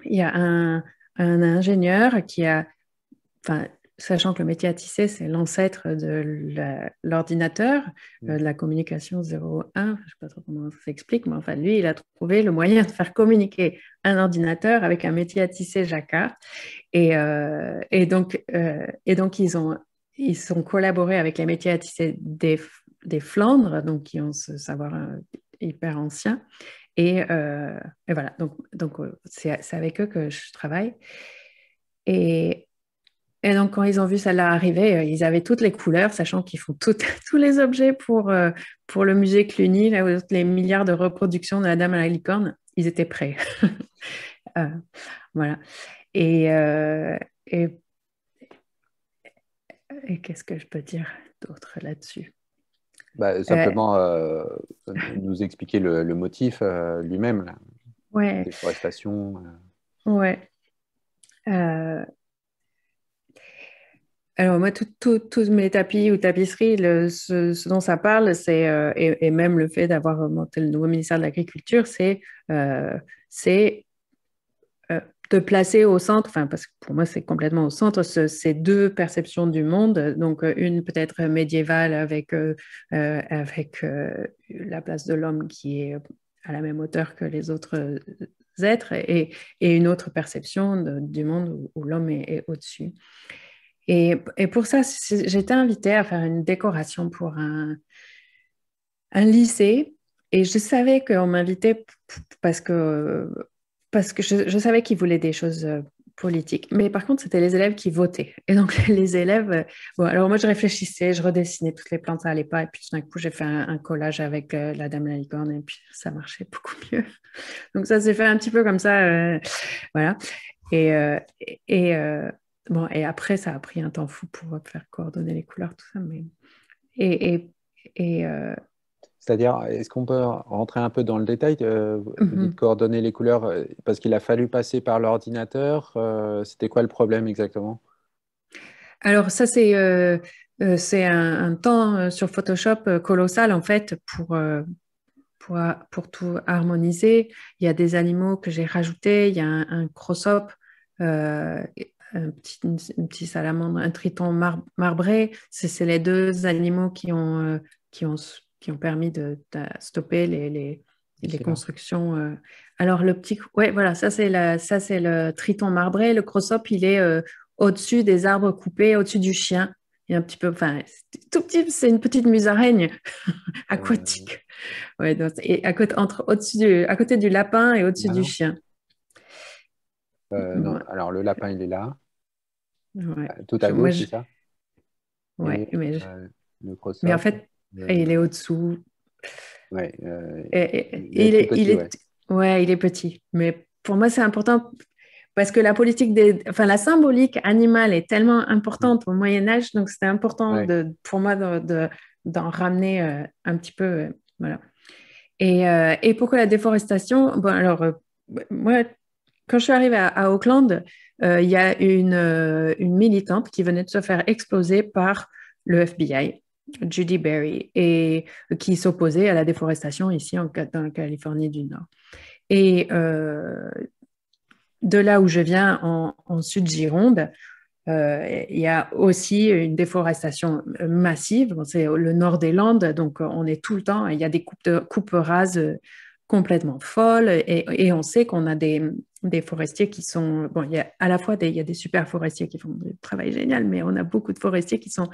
il y a un ingénieur qui a... Enfin, sachant que le métier à tisser, c'est l'ancêtre de l'ordinateur, de la communication 0-1, je ne sais pas trop comment ça s'explique, mais enfin, lui, il a trouvé le moyen de faire communiquer un ordinateur avec un métier à tisser jacquard. Et donc, ils ont collaboré avec les métiers à tisser des Flandres, donc qui ont ce savoir hyper ancien. Et voilà, donc c'est avec eux que je travaille. Et donc, quand ils ont vu celle-là arriver, ils avaient toutes les couleurs, sachant qu'ils font tous les objets pour le musée Cluny, là où les milliards de reproductions de la Dame à la licorne, ils étaient prêts. Voilà. Et qu'est-ce que je peux dire d'autre là-dessus? Simplement nous expliquer le motif lui-même, la ouais. déforestation. Ouais. Alors moi, tous mes tapis ou tapisseries, ce dont ça parle, c'est, et même le fait d'avoir monté le nouveau ministère de l'Agriculture, c'est de placer au centre, enfin, parce que pour moi, c'est complètement au centre, ces deux perceptions du monde. Donc, une peut-être médiévale avec la place de l'homme qui est à la même hauteur que les autres êtres, et une autre perception du monde où l'homme est au-dessus. Et pour ça, j'étais invitée à faire une décoration pour un lycée. Et je savais qu'on m'invitait parce que je savais qu'ils voulaient des choses politique. Mais par contre, c'était les élèves qui votaient. Et donc, les élèves... bon, alors moi, je réfléchissais, je redessinais toutes les plantes, ça n'allait pas. Et puis, tout d'un coup, j'ai fait un collage avec la Dame la licorne et puis ça marchait beaucoup mieux. Donc, ça s'est fait un petit peu comme ça. Voilà. Et, et, bon, et après, ça a pris un temps fou pour faire coordonner les couleurs, tout ça. Mais... Et, et, et C'est-à-dire, est-ce qu'on peut rentrer un peu dans le détail? Vous dites coordonner les couleurs parce qu'il a fallu passer par l'ordinateur. C'était quoi le problème exactement? alors, ça, c'est un temps sur Photoshop colossal, en fait, pour tout harmoniser. Il y a des animaux que j'ai rajoutés. Il y a un crossop, euh, un petit salamandre, un triton marbré. C'est les deux animaux qui ont, qui ont permis de stopper les Ici, là. constructions. Alors, ouais, voilà, ça, c'est le triton marbré. Le crossop, il est au-dessus des arbres coupés, au-dessus du chien. Il y a un petit peu, enfin, c'est tout petit, c'est une petite musaraigne aquatique. Ouais, donc, et à côté du lapin et au-dessus Ah du non? chien. Non, Ouais, alors le lapin, il est là, ouais. tout à Moi, gauche, c'est ça? ouais, Et le mais en cross-up, fait, il est au-dessous. ouais, il est Il plus est, petit, ouais. ouais, il est petit. Mais pour moi, c'est important parce que la politique enfin, la symbolique animale est tellement Mm. importante au Moyen Âge, donc c'était important Ouais. pour moi d'en ramener un petit peu, voilà. Et pourquoi la déforestation? Bon, alors, moi, quand je suis arrivée à Auckland, il y a une militante qui venait de se faire exploser par le FBI, Judy Berry, et qui s'opposait à la déforestation ici dans la Californie du Nord. Et de là où je viens, en Sud-Gironde, il y a aussi une déforestation massive. Bon, c'est le nord des Landes, donc on est tout le temps, il y a des coupes rases complètement folles et on sait qu'on a des forestiers qui sont, bon, il y a à la fois il y a des super forestiers qui font du travail génial, mais on a beaucoup de forestiers qui sont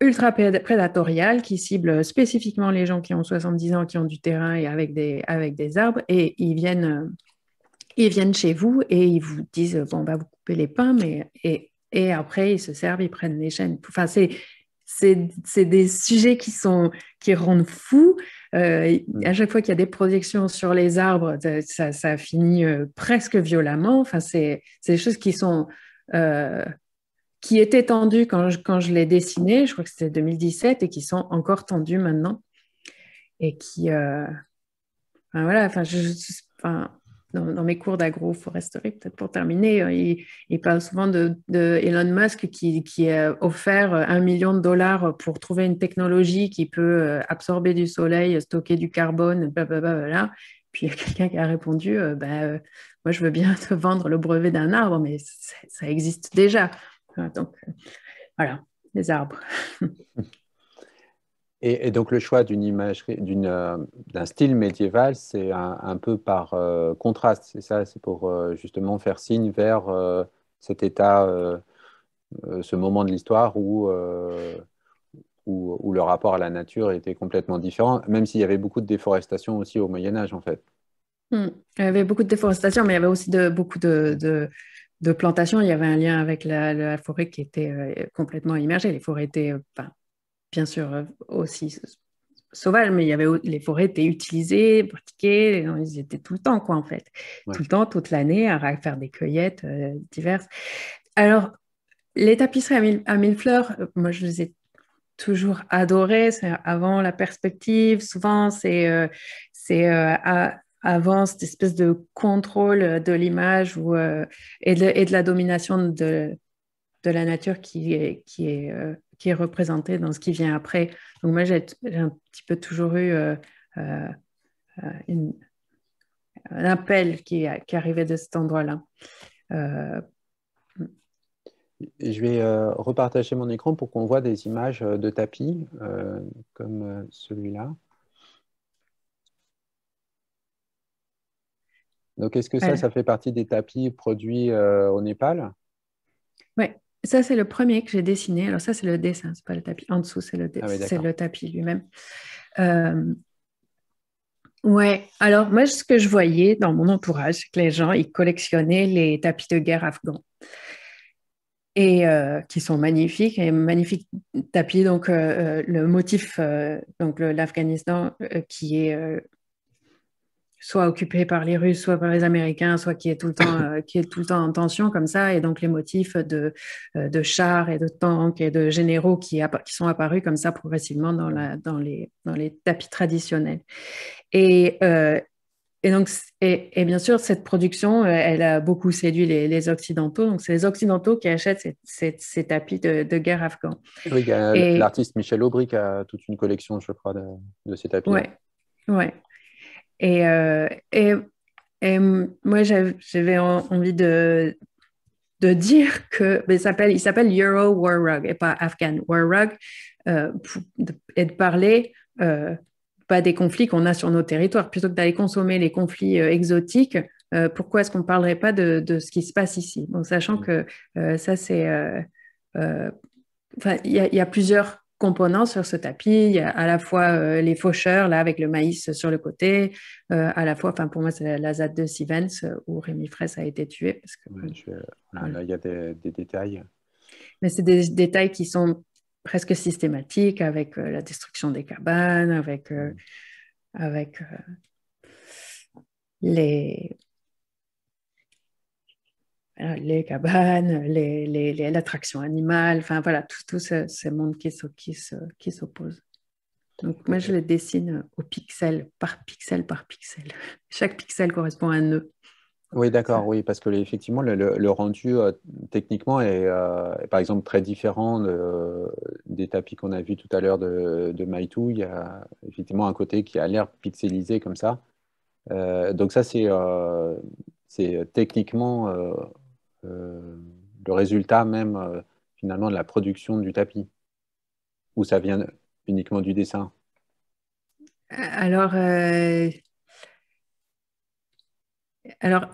ultra prédatoriales, qui ciblent spécifiquement les gens qui ont 70 ans, qui ont du terrain et avec des arbres, et ils viennent chez vous et ils vous disent, bon, on va vous couper les pins, et après, ils se servent, ils prennent les chaînes. Enfin, c'est des sujets qui rendent fous. À chaque fois qu'il y a des projections sur les arbres, ça finit presque violemment. Enfin, c'est des choses qui étaient tendues quand je l'ai dessiné, je crois que c'était 2017, et qui sont encore tendues maintenant. Et qui, enfin, voilà, enfin, enfin, dans mes cours d'agroforesterie, peut-être pour terminer, il parle souvent de Elon Musk qui a offert 1 million de dollars pour trouver une technologie qui peut absorber du soleil, stocker du carbone, blablabla, voilà. Puis il y a quelqu'un qui a répondu, moi je veux bien te vendre le brevet d'un arbre, mais ça existe déjà. Donc voilà, les arbres. Et donc le choix d'une imagerie, d'un style médiéval, c'est un peu par contraste, c'est ça, c'est pour justement faire signe vers cet état, ce moment de l'histoire où le rapport à la nature était complètement différent, même s'il y avait beaucoup de déforestation aussi au Moyen Âge en fait. Il y avait beaucoup de déforestation, mais il y avait aussi beaucoup de plantations. Il y avait un lien avec la forêt qui était complètement immergée. Les forêts étaient, enfin, bien sûr, aussi sauvages, mais les forêts étaient utilisées, pratiquées. Ils étaient tout le temps, quoi, en fait. Ouais. Tout le temps, toute l'année, à faire des cueillettes diverses. Alors, les tapisseries à mille fleurs, moi, je les ai toujours adorées. C'est avant la perspective. Souvent, avant cette espèce de contrôle de l'image et de la domination de la nature qui est représentée dans ce qui vient après. Donc moi, j'ai un petit peu toujours eu euh, une- un appel qui arrivait de cet endroit-là. Euh, Et je vais repartager mon écran pour qu'on voit des images de tapis comme celui-là. Donc est-ce que voilà. ça fait partie des tapis produits au Népal? Ouais. Ça, c'est le premier que j'ai dessiné. Alors ça, c'est le dessin, c'est pas le tapis. En dessous, Ah oui, c'est d'accord. le tapis lui-même. Ouais, alors moi, ce que je voyais dans mon entourage, c'est que les gens, ils collectionnaient les tapis de guerre afghans. et qui sont magnifiques, et magnifiques tapis. Donc, le motif, donc l'Afghanistan, qui est soit occupé par les Russes, soit par les Américains, soit qui est tout le temps, qui est tout le temps en tension comme ça. Et donc, les motifs de chars et de tanks et de généraux qui sont apparus comme ça progressivement dans les tapis traditionnels. Et, et donc, et bien sûr, cette production, elle a beaucoup séduit les Occidentaux. Donc, c'est les Occidentaux qui achètent ces tapis de guerre afghans. Oui, il y a Et l'artiste Michel Aubry qui a toute une collection, je crois, de ces tapis-là. ouais, ouais. Et, et moi, j'avais envie de dire que il s'appelle Euro War Rug et pas Afghan War Rug, et de parler pas des conflits qu'on a sur nos territoires, plutôt que d'aller consommer les conflits exotiques. Pourquoi est-ce qu'on ne parlerait pas de ce qui se passe ici? Donc, sachant que ça, c'est... il y a plusieurs composants sur ce tapis. Il y a à la fois les faucheurs, là, avec le maïs sur le côté. À la fois, pour moi, c'est la ZAD de Sivens, où Rémi Fraisse a été tué. Parce que, Voilà, là, il y a des détails. mais c'est des détails qui sont presque systématiques, avec la destruction des cabanes, avec les cabanes, l'attraction animale, enfin voilà, tout ce monde qui s'oppose. Donc moi, je les dessine au pixel par pixel par pixel. Chaque pixel correspond à un nœud. Oui, d'accord, oui, parce que effectivement, le rendu techniquement est, par exemple, très différent des tapis qu'on a vus tout à l'heure de Maitou. Il y a effectivement un côté qui a l'air pixelisé comme ça. Donc ça, c'est techniquement le résultat même, finalement, de la production du tapis, ou ça vient uniquement du dessin. Alors, alors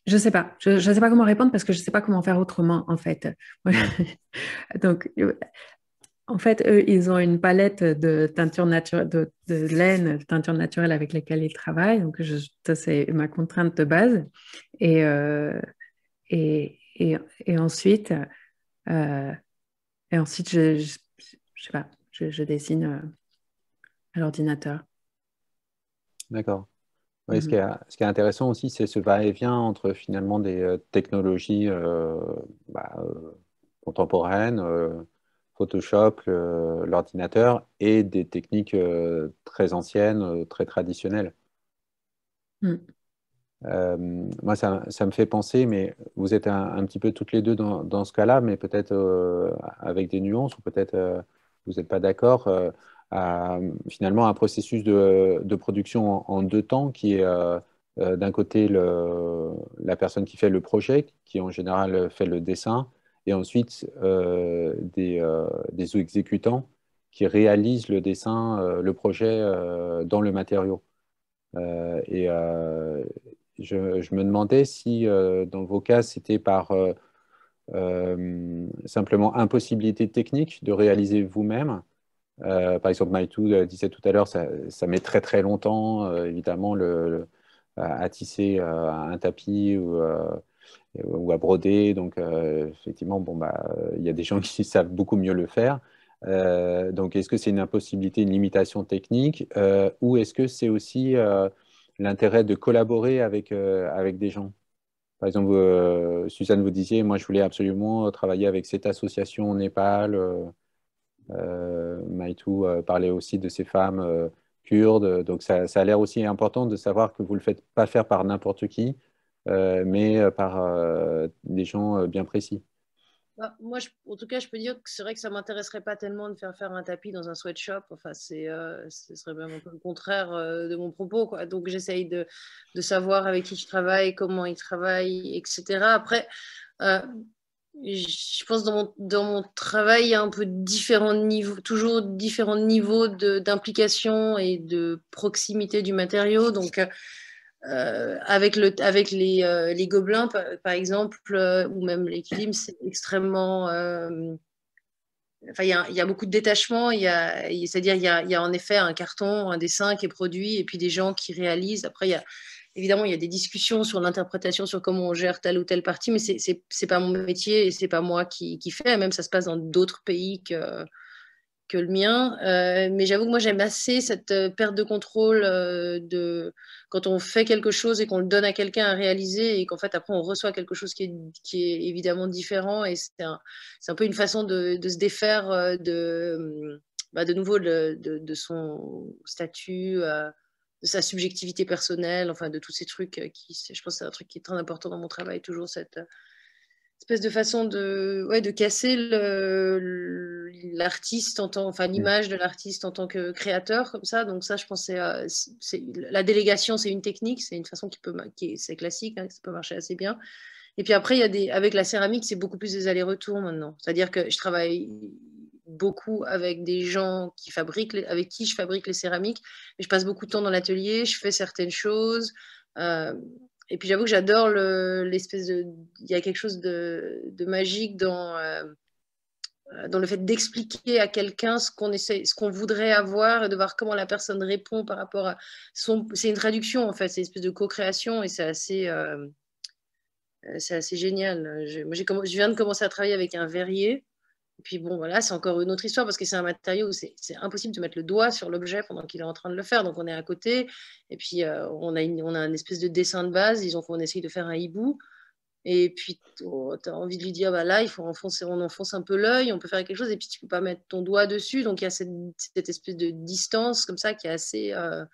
je ne sais pas. Je sais pas comment répondre parce que je ne sais pas comment faire autrement, en fait. Donc, en fait, eux, ils ont une palette de teinture naturelle, de laine, de teinture naturelle avec lesquelles ils travaillent. Donc, ça, c'est ma contrainte de base. Et, et ensuite, je sais pas, je dessine à l'ordinateur. D'accord. Oui, ce qui est intéressant aussi, c'est ce va-et-vient entre finalement des technologies contemporaines, Photoshop, l'ordinateur, et des techniques très anciennes, très traditionnelles. Mm. Moi, ça me fait penser, mais vous êtes un petit peu toutes les deux dans ce cas-là, mais peut-être avec des nuances, ou peut-être vous n'êtes pas d'accord, à finalement un processus de production en deux temps qui est d'un côté la personne qui fait le projet, qui en général fait le dessin, et ensuite des exécutants qui réalisent le dessin, le projet dans le matériau. Et je me demandais si dans vos cas, c'était par simplement impossibilité technique de réaliser vous-même. Par exemple, Maitou disait tout à l'heure, ça met très très longtemps, évidemment, à tisser un tapis ou à broder. Donc, effectivement, bon, il y a des gens qui savent beaucoup mieux le faire. Donc, est-ce que c'est une impossibilité, une limitation technique, ou est-ce que c'est aussi l'intérêt de collaborer avec des gens? Par exemple, Suzanne, vous disiez, moi, je voulais absolument travailler avec cette association au Népal. Maitou parlait aussi de ces femmes kurdes. Donc, ça a l'air aussi important de savoir que vous ne le faites pas faire par n'importe qui, mais par des gens bien précis. Bah, moi, en tout cas, je peux dire que c'est vrai que ça ne m'intéresserait pas tellement de faire un tapis dans un sweatshop. Enfin, ce serait même un peu le contraire de mon propos, quoi. Donc, j'essaye de savoir avec qui je travaille, comment ils travaillent, etc. Après, je pense que dans mon travail, il y a un peu différents niveaux, toujours différents niveaux d'implication et de proximité du matériau. Donc, avec les gobelins, par exemple, ou même les kilim, c'est extrêmement. Enfin, il y a beaucoup de détachement. C'est-à-dire, il y a en effet un carton, un dessin qui est produit, et puis des gens qui réalisent. Après, il évidemment, il y a des discussions sur l'interprétation, sur comment on gère telle ou telle partie, mais c'est pas mon métier et c'est pas moi qui fait. Même ça se passe dans d'autres pays que le mien. Mais j'avoue que moi, j'aime assez cette perte de contrôle quand on fait quelque chose et qu'on le donne à quelqu'un à réaliser et qu'en fait, après, on reçoit quelque chose qui est évidemment différent. Et c'est un peu une façon de se défaire de nouveau de son statut, de sa subjectivité personnelle, enfin, de tous ces trucs je pense que c'est un truc qui est très important dans mon travail, toujours cette espèce de façon de casser l'artiste enfin l'image de l'artiste en tant que créateur comme ça. Donc ça, je pense la délégation, c'est une technique, c'est une façon c'est classique, hein, ça peut marcher assez bien. Et puis après, avec la céramique, c'est beaucoup plus des allers-retours maintenant. C'est-à-dire que je travaille beaucoup avec des gens avec qui je fabrique les céramiques, mais je passe beaucoup de temps dans l'atelier, je fais certaines choses. Et puis j'avoue que j'adore l'espèce de... Il y a quelque chose de magique dans le fait d'expliquer à quelqu'un ce qu'on voudrait avoir et de voir comment la personne répond par rapport à C'est une traduction en fait, c'est une espèce de co-création et c'est assez génial. Je viens de commencer à travailler avec un verrier. Et puis bon, voilà, c'est encore une autre histoire parce que c'est un matériau où c'est impossible de mettre le doigt sur l'objet pendant qu'il est en train de le faire. Donc on est à côté et puis on a une espèce de dessin de base. Disons qu'on essaye de faire un hibou. Et puis tu as envie de lui dire, bah là, on enfonce un peu l'œil, on peut faire quelque chose et puis tu peux pas mettre ton doigt dessus. Donc il y a cette espèce de distance comme ça qui est assez... Enfin,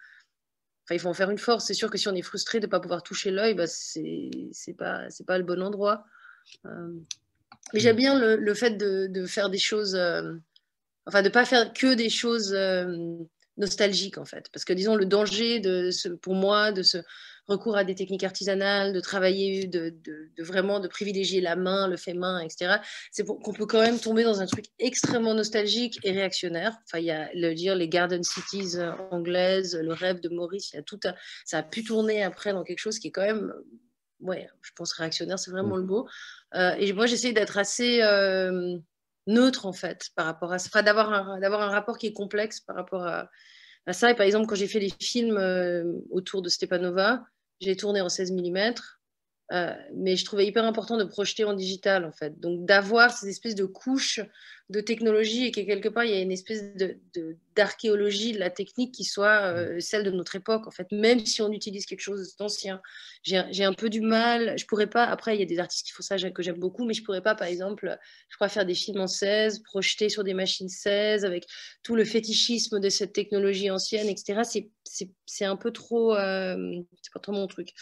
il faut en faire une force. C'est sûr que si on est frustré de ne pas pouvoir toucher l'œil, bah, c'est pas le bon endroit. Mais j'aime bien le fait de faire des choses, enfin de ne pas faire que des choses nostalgiques en fait. Parce que disons le danger pour moi de ce recours à des techniques artisanales, de travailler, vraiment de privilégier la main, le fait main, etc. C'est qu'on peut quand même tomber dans un truc extrêmement nostalgique et réactionnaire. Enfin, il y a les Garden Cities anglaises, le rêve de Maurice, ça a pu tourner après dans quelque chose qui est quand même, ouais, je pense réactionnaire, c'est vraiment le mot. Et moi, j'essaie d'être assez neutre, en fait, par rapport à ça. Enfin, d'avoir un rapport qui est complexe par rapport à ça. Et par exemple, quand j'ai fait les films autour de Stepanova, j'ai tourné en 16 mm. Mais je trouvais hyper important de projeter en digital, en fait. Donc, d'avoir ces espèces de couches de technologie et que quelque part, il y a une espèce d'archéologie de la technique qui soit celle de notre époque, en fait, même si on utilise quelque chose d'ancien. J'ai un peu du mal. Je pourrais pas, après, il y a des artistes qui font ça que j'aime beaucoup, mais je pourrais pas, par exemple, je crois faire des films en 16, projetés sur des machines 16, avec tout le fétichisme de cette technologie ancienne, etc. C'est un peu trop... c'est pas trop mon truc.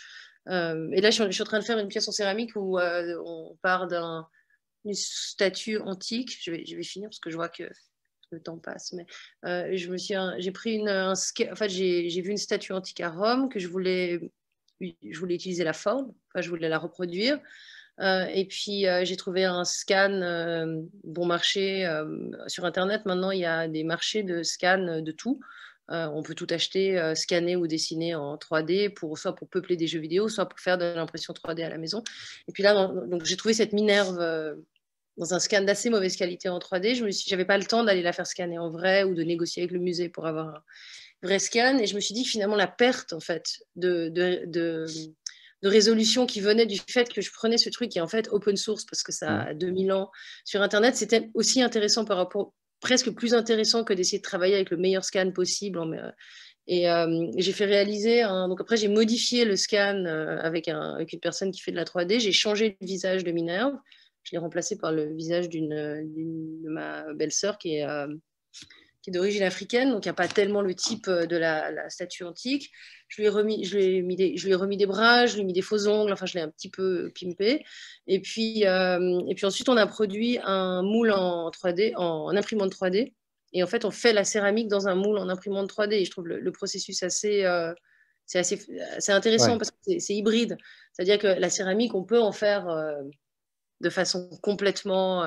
Et là, je suis en train de faire une pièce en céramique où on part d'une statue antique. Je vais finir parce que je vois que le temps passe. Mais j'ai pris en fait, j'ai vu une statue antique à Rome que je voulais utiliser la forme. Enfin, je voulais la reproduire. Et puis, j'ai trouvé un scan bon marché sur Internet. Maintenant, il y a des marchés de scan de tout. On peut tout acheter, scanner ou dessiner en 3D, soit pour peupler des jeux vidéo, soit pour faire de l'impression 3D à la maison. Et puis là, donc, j'ai trouvé cette Minerve dans un scan d'assez mauvaise qualité en 3D. J'avais pas le temps d'aller la faire scanner en vrai ou de négocier avec le musée pour avoir un vrai scan. Et je me suis dit que finalement, la perte en fait, de résolution qui venait du fait que je prenais ce truc qui est en fait open source parce que ça a 2000 ans sur Internet, c'était aussi intéressant par rapport presque plus intéressant que d'essayer de travailler avec le meilleur scan possible. Et j'ai fait réaliser donc après j'ai modifié le scan avec une personne qui fait de la 3D. J'ai changé le visage de Minerve. Je l'ai remplacé par le visage de ma belle-sœur qui est d'origine africaine, donc il n'y a pas tellement le type de la statue antique. Je lui ai remis des bras, je lui ai mis des faux ongles, enfin je l'ai un petit peu pimpé. Et puis ensuite, on a produit un moule en 3D, en imprimante 3D. Et en fait, on fait la céramique dans un moule en imprimante 3D. Et je trouve le processus assez intéressant parce que c'est hybride. C'est-à-dire que la céramique, on peut en faire de façon complètement...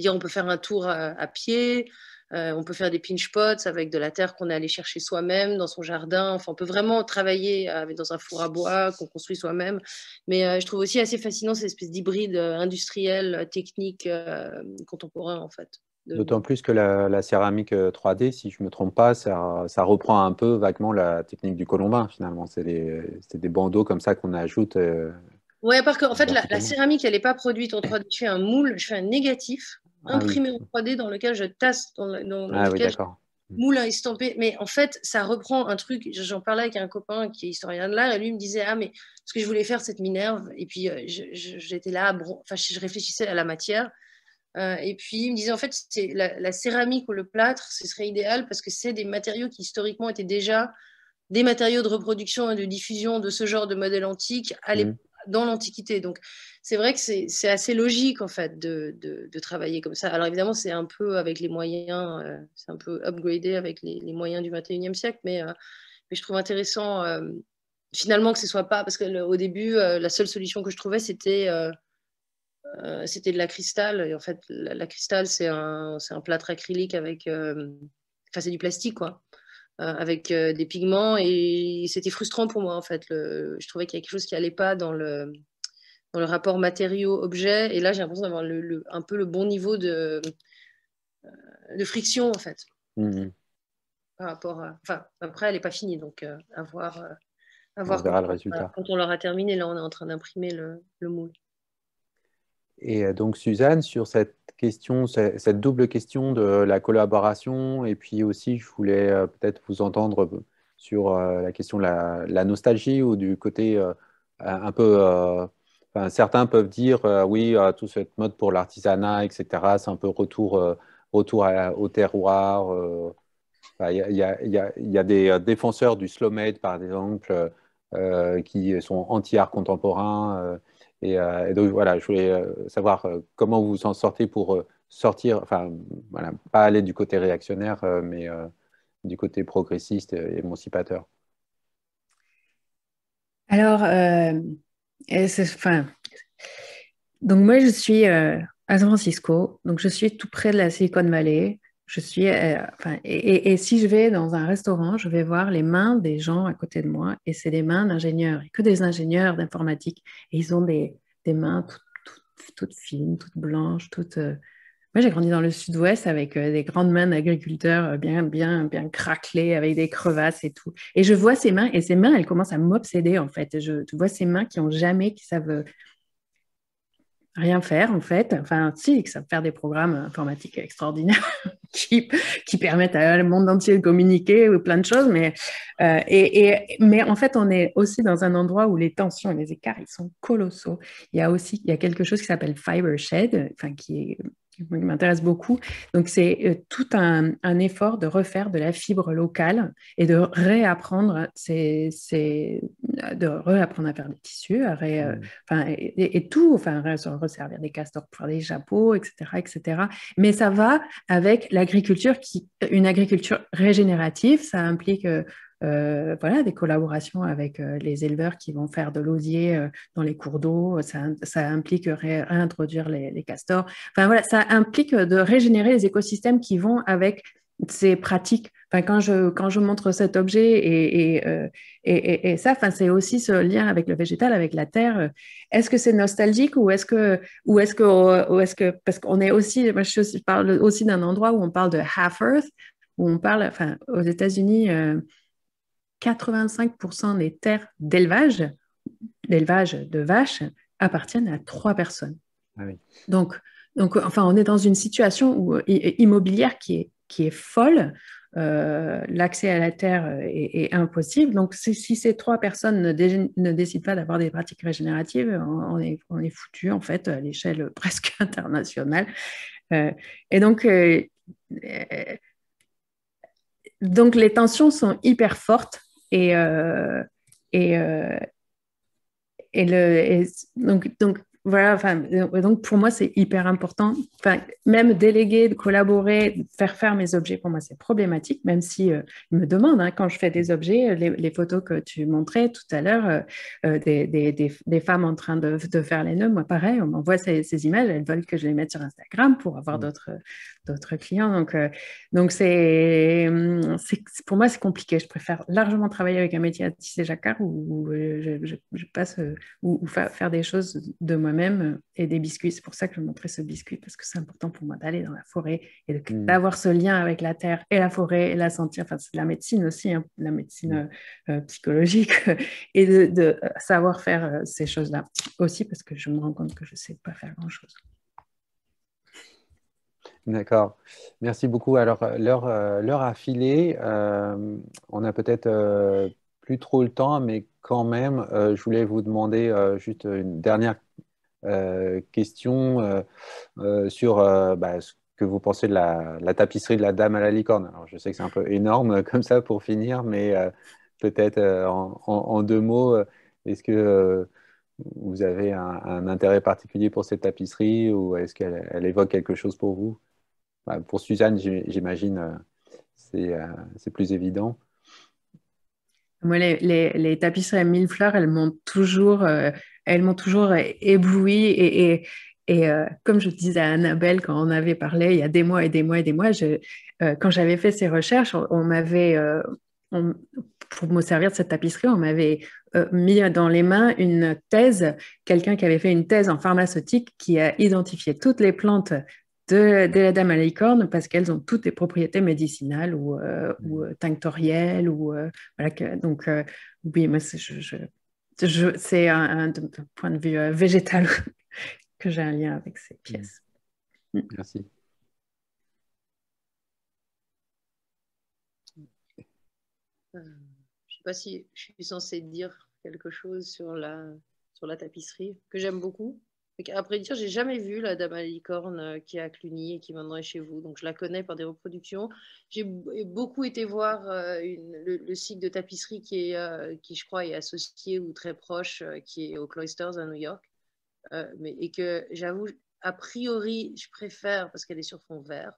on peut faire un tour à pied, on peut faire des pinch pots avec de la terre qu'on est allé chercher soi-même dans son jardin. Enfin, on peut vraiment travailler dans un four à bois qu'on construit soi-même. Mais je trouve aussi assez fascinant cette espèce d'hybride industriel, technique, contemporain, en fait. D'autant plus que la céramique 3D, si je ne me trompe pas, ça reprend un peu vaguement la technique du colombin, finalement. C'est des bandeaux comme ça qu'on ajoute Oui, à part qu'en fait, la verticalement. céramique, elle n'est pas produite en 3D. Je fais un moule, je fais un négatif Ah oui, imprimé en 3D dans lequel je tasse, dans ah oui, lequel je d'accord. moule à estamper. Mais en fait, ça reprend un truc. J'en parlais avec un copain qui est historien de l'art et lui me disait, ah, mais ce que je voulais faire, cette Minerve. Et puis, j'étais là, enfin, je réfléchissais à la matière. Et puis, il me disait, en fait, c'est la céramique ou le plâtre, ce serait idéal parce que c'est des matériaux qui historiquement étaient déjà des matériaux de reproduction et de diffusion de ce genre de modèle antique Mm. dans l'Antiquité. Donc, c'est vrai que c'est assez logique, en fait, de travailler comme ça. Alors, évidemment, c'est un peu avec les moyens, c'est un peu upgradé avec les moyens du 21e siècle, mais je trouve intéressant, finalement, que ce soit pas... Parce qu'au début, la seule solution que je trouvais, c'était de la cristal. Et en fait, la cristal, c'est un plâtre acrylique avec... Enfin, c'est du plastique, quoi. Avec des pigments. Et c'était frustrant pour moi, en fait. Je trouvais qu'il y a quelque chose qui n'allait pas dans le rapport matériau-objet. Et là, j'ai l'impression d'avoir un peu le bon niveau de friction, en fait. Mm. Par rapport à... Enfin, après, elle n'est pas finie. Donc, à voir, On verra le résultat. quand on l'aura terminé. Là, on est en train d'imprimer le moule. Et donc, Suzanne, sur cette question, cette double question de la collaboration, et puis aussi, je voulais peut-être vous entendre sur la question de la nostalgie ou du côté un peu. Enfin, certains peuvent dire, oui, toute cette mode pour l'artisanat, etc., c'est un peu retour au terroir. Enfin, il y a des défenseur du slow made, par exemple, qui sont anti-art contemporain. Et donc, voilà, je voulais savoir comment vous vous en sortez pour sortir, enfin, voilà, pas aller du côté réactionnaire, mais du côté progressiste et émancipateur. Alors, enfin, donc moi, je suis à San Francisco, donc je suis tout près de la Silicon Valley. Je suis, enfin, et si je vais dans un restaurant, je vais voir les mains des gens à côté de moi, et c'est des mains d'ingénieurs, et que des ingénieurs d'informatique, et ils ont des mains toutes fines, toutes blanches, toutes. Moi, j'ai grandi dans le sud-ouest avec des grandes mains d'agriculteurs bien craquelées, avec des crevasses et tout. Et je vois ces mains, et ces mains, elles commencent à m'obséder, en fait. Je vois ces mains qui savent rien faire, en fait. Enfin, si, qui savent faire des programmes informatiques extraordinaires qui, qui permettent à le monde entier de communiquer ou plein de choses. Mais en fait, on est aussi dans un endroit où les tensions et les écarts, ils sont colossaux. Il y a quelque chose qui s'appelle Fiber Shed, enfin, qui m'intéresse beaucoup. Donc, c'est tout un effort de refaire de la fibre locale et de réapprendre, de réapprendre à faire des tissus, enfin, et tout, enfin, se resservir des castors pour faire des chapeaux, etc., etc. Mais ça va avec l'agriculture, une agriculture régénérative. Ça implique voilà, des collaborations avec les éleveurs qui vont faire de l'osier dans les cours d'eau. Ça implique réintroduire les castors. Enfin, voilà, ça implique de régénérer les écosystèmes qui vont avec ces pratiques. Enfin, quand je montre cet objet et ça, enfin, c'est aussi ce lien avec le végétal, avec la terre. Est-ce que c'est nostalgique parce qu'on est aussi, moi je parle aussi d'un endroit où on parle de half earth, où on parle, enfin, aux États-Unis, 85% des terres d'élevage de vaches appartiennent à 3 personnes. Ah oui. Donc, enfin, on est dans une situation immobilière qui est folle. L'accès à la terre est impossible. Donc, si ces 3 personnes ne décident pas d'avoir des pratiques régénératives, on est foutu, en fait, à l'échelle presque internationale. Et donc, les tensions sont hyper fortes. Et, euh, et, euh, donc voilà, enfin, donc pour moi, c'est hyper important. Enfin, même déléguer, collaborer, faire mes objets, pour moi, c'est problématique, même si ils me demandent, hein, quand je fais des objets, les photos que tu montrais tout à l'heure, des femmes en train de faire les nœuds, moi, pareil, on m'envoie ces images, elles veulent que je les mette sur Instagram pour avoir d'autres clients. Donc pour moi, c'est compliqué. Je préfère largement travailler avec un métier à tisser jacquard où je passe ou faire des choses de moi moi-même et des biscuits. C'est pour ça que je montrais ce biscuit, parce que c'est important pour moi d'aller dans la forêt et d'avoir ce lien avec la terre et la forêt et la sentir. Enfin, c'est de la médecine aussi, hein, de la médecine psychologique et de savoir faire ces choses-là aussi, parce que je me rends compte que je ne sais pas faire grand-chose. D'accord. Merci beaucoup. Alors, l'heure a filé. On a peut-être plus trop le temps, mais quand même, je voulais vous demander juste une dernière question sur ce que vous pensez de la tapisserie de la Dame à la licorne. Alors, je sais que c'est un peu énorme comme ça pour finir, mais peut-être en 2 mots, est-ce que vous avez un intérêt particulier pour cette tapisserie ou est-ce qu'elle évoque quelque chose pour vous? Pour Suzanne, j'imagine, c'est plus évident. Moi, les tapisseries à 1000 fleurs, elles m'ont toujours éblouie. Et comme je disais à Annabelle quand on avait parlé il y a des mois et des mois et des mois, quand j'avais fait ces recherches, pour me servir de cette tapisserie, on m'avait mis dans les mains une thèse, quelqu'un qui avait fait une thèse en pharmaceutique qui a identifié toutes les plantes de la Dame à la licorne parce qu'elles ont toutes des propriétés médicinales ou tinctorielles. Voilà, donc, oui, moi, c'est un point de vue végétal que j'ai un lien avec ces pièces. Merci. Je ne sais pas si je suis censée dire quelque chose sur la tapisserie, que j'aime beaucoup. Après dire, j'ai jamais vu la Dame à la licorne qui est à Cluny et qui maintenant est chez vous. Donc je la connais par des reproductions. J'ai beaucoup été voir le site de tapisserie qui, je crois, est associé ou très proche, qui est au Cloisters à New York. Et que j'avoue, a priori, je préfère parce qu'elle est sur fond vert.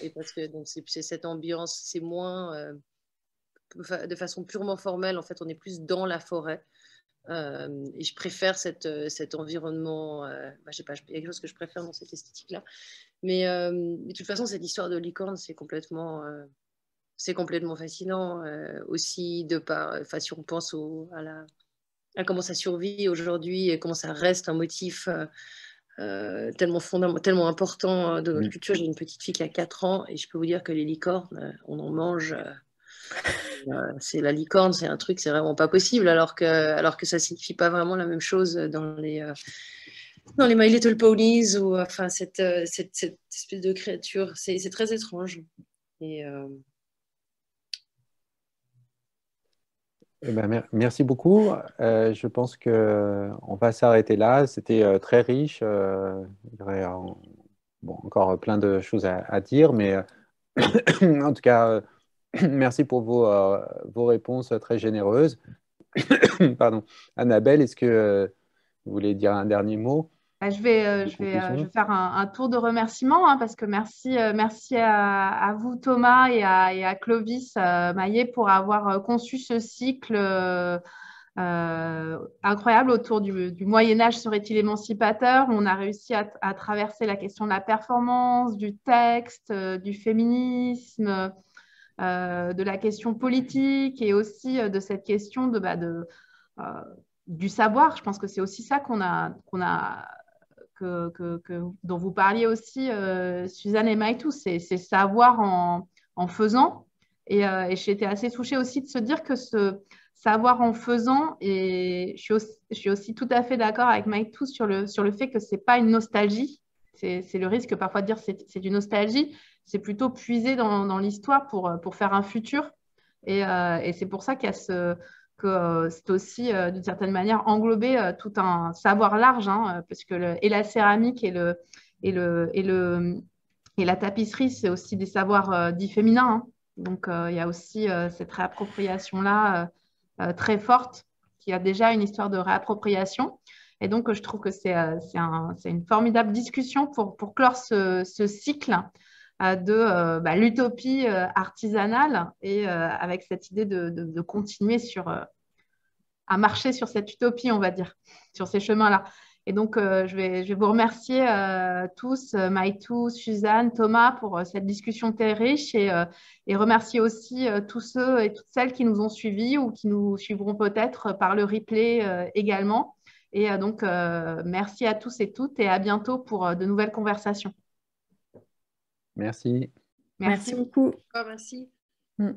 Et parce que c'est cette ambiance, c'est moins de façon purement formelle. En fait, on est plus dans la forêt. Et je préfère cet environnement. Je sais pas, il y a quelque chose que je préfère dans cette esthétique-là. Mais de toute façon, cette histoire de licorne, c'est complètement fascinant aussi de par. Enfin, si on pense à comment ça survit aujourd'hui et comment ça reste un motif tellement important de notre culture. J'ai une petite fille qui a 4 ans et je peux vous dire que les licornes, on en mange. C'est la licorne, c'est un truc, c'est vraiment pas possible, alors que ça signifie pas vraiment la même chose dans les My Little Ponies ou enfin cette espèce de créature, c'est très étrange. Et merci beaucoup. Je pense qu'on va s'arrêter là. C'était très riche. Il y aurait encore plein de choses à dire, mais en tout cas, merci pour vos réponses très généreuses. Pardon. Annabelle, est-ce que vous voulez dire un dernier mot? Je vais faire un tour de remerciements parce que merci à vous Thomas et à Clovis Maillet pour avoir conçu ce cycle incroyable autour du Moyen-Âge serait-il émancipateur. On a réussi à traverser la question de la performance, du texte, du féminisme, de la question politique et aussi de cette question du savoir. Je pense que c'est aussi ça dont vous parliez aussi, Suzanne et Maïtou, c'est savoir en faisant. Et j'étais assez touchée aussi de se dire que ce savoir en faisant, et je suis aussi tout à fait d'accord avec Maïtou sur le fait que ce n'est pas une nostalgie. C'est le risque parfois de dire que c'est une nostalgie. C'est plutôt puiser dans l'histoire pour faire un futur. Et c'est pour ça qu'il y a que c'est aussi, d'une certaine manière, englober tout un savoir large, parce que et la céramique et la tapisserie, c'est aussi des savoirs dits féminins. Donc, il y a aussi cette réappropriation-là très forte, qui a déjà une histoire de réappropriation. Et donc, je trouve que c'est une formidable discussion pour clore ce cycle de l'utopie artisanale et avec cette idée de continuer à marcher sur cette utopie, on va dire, sur ces chemins-là. Et donc, je vais vous remercier tous, Maïtou, Suzanne, Thomas, pour cette discussion très riche et remercier aussi tous ceux et toutes celles qui nous ont suivis ou qui nous suivront peut-être par le replay également. Et donc, merci à tous et toutes et à bientôt pour de nouvelles conversations. Merci. Merci beaucoup. Ah, merci. Mm.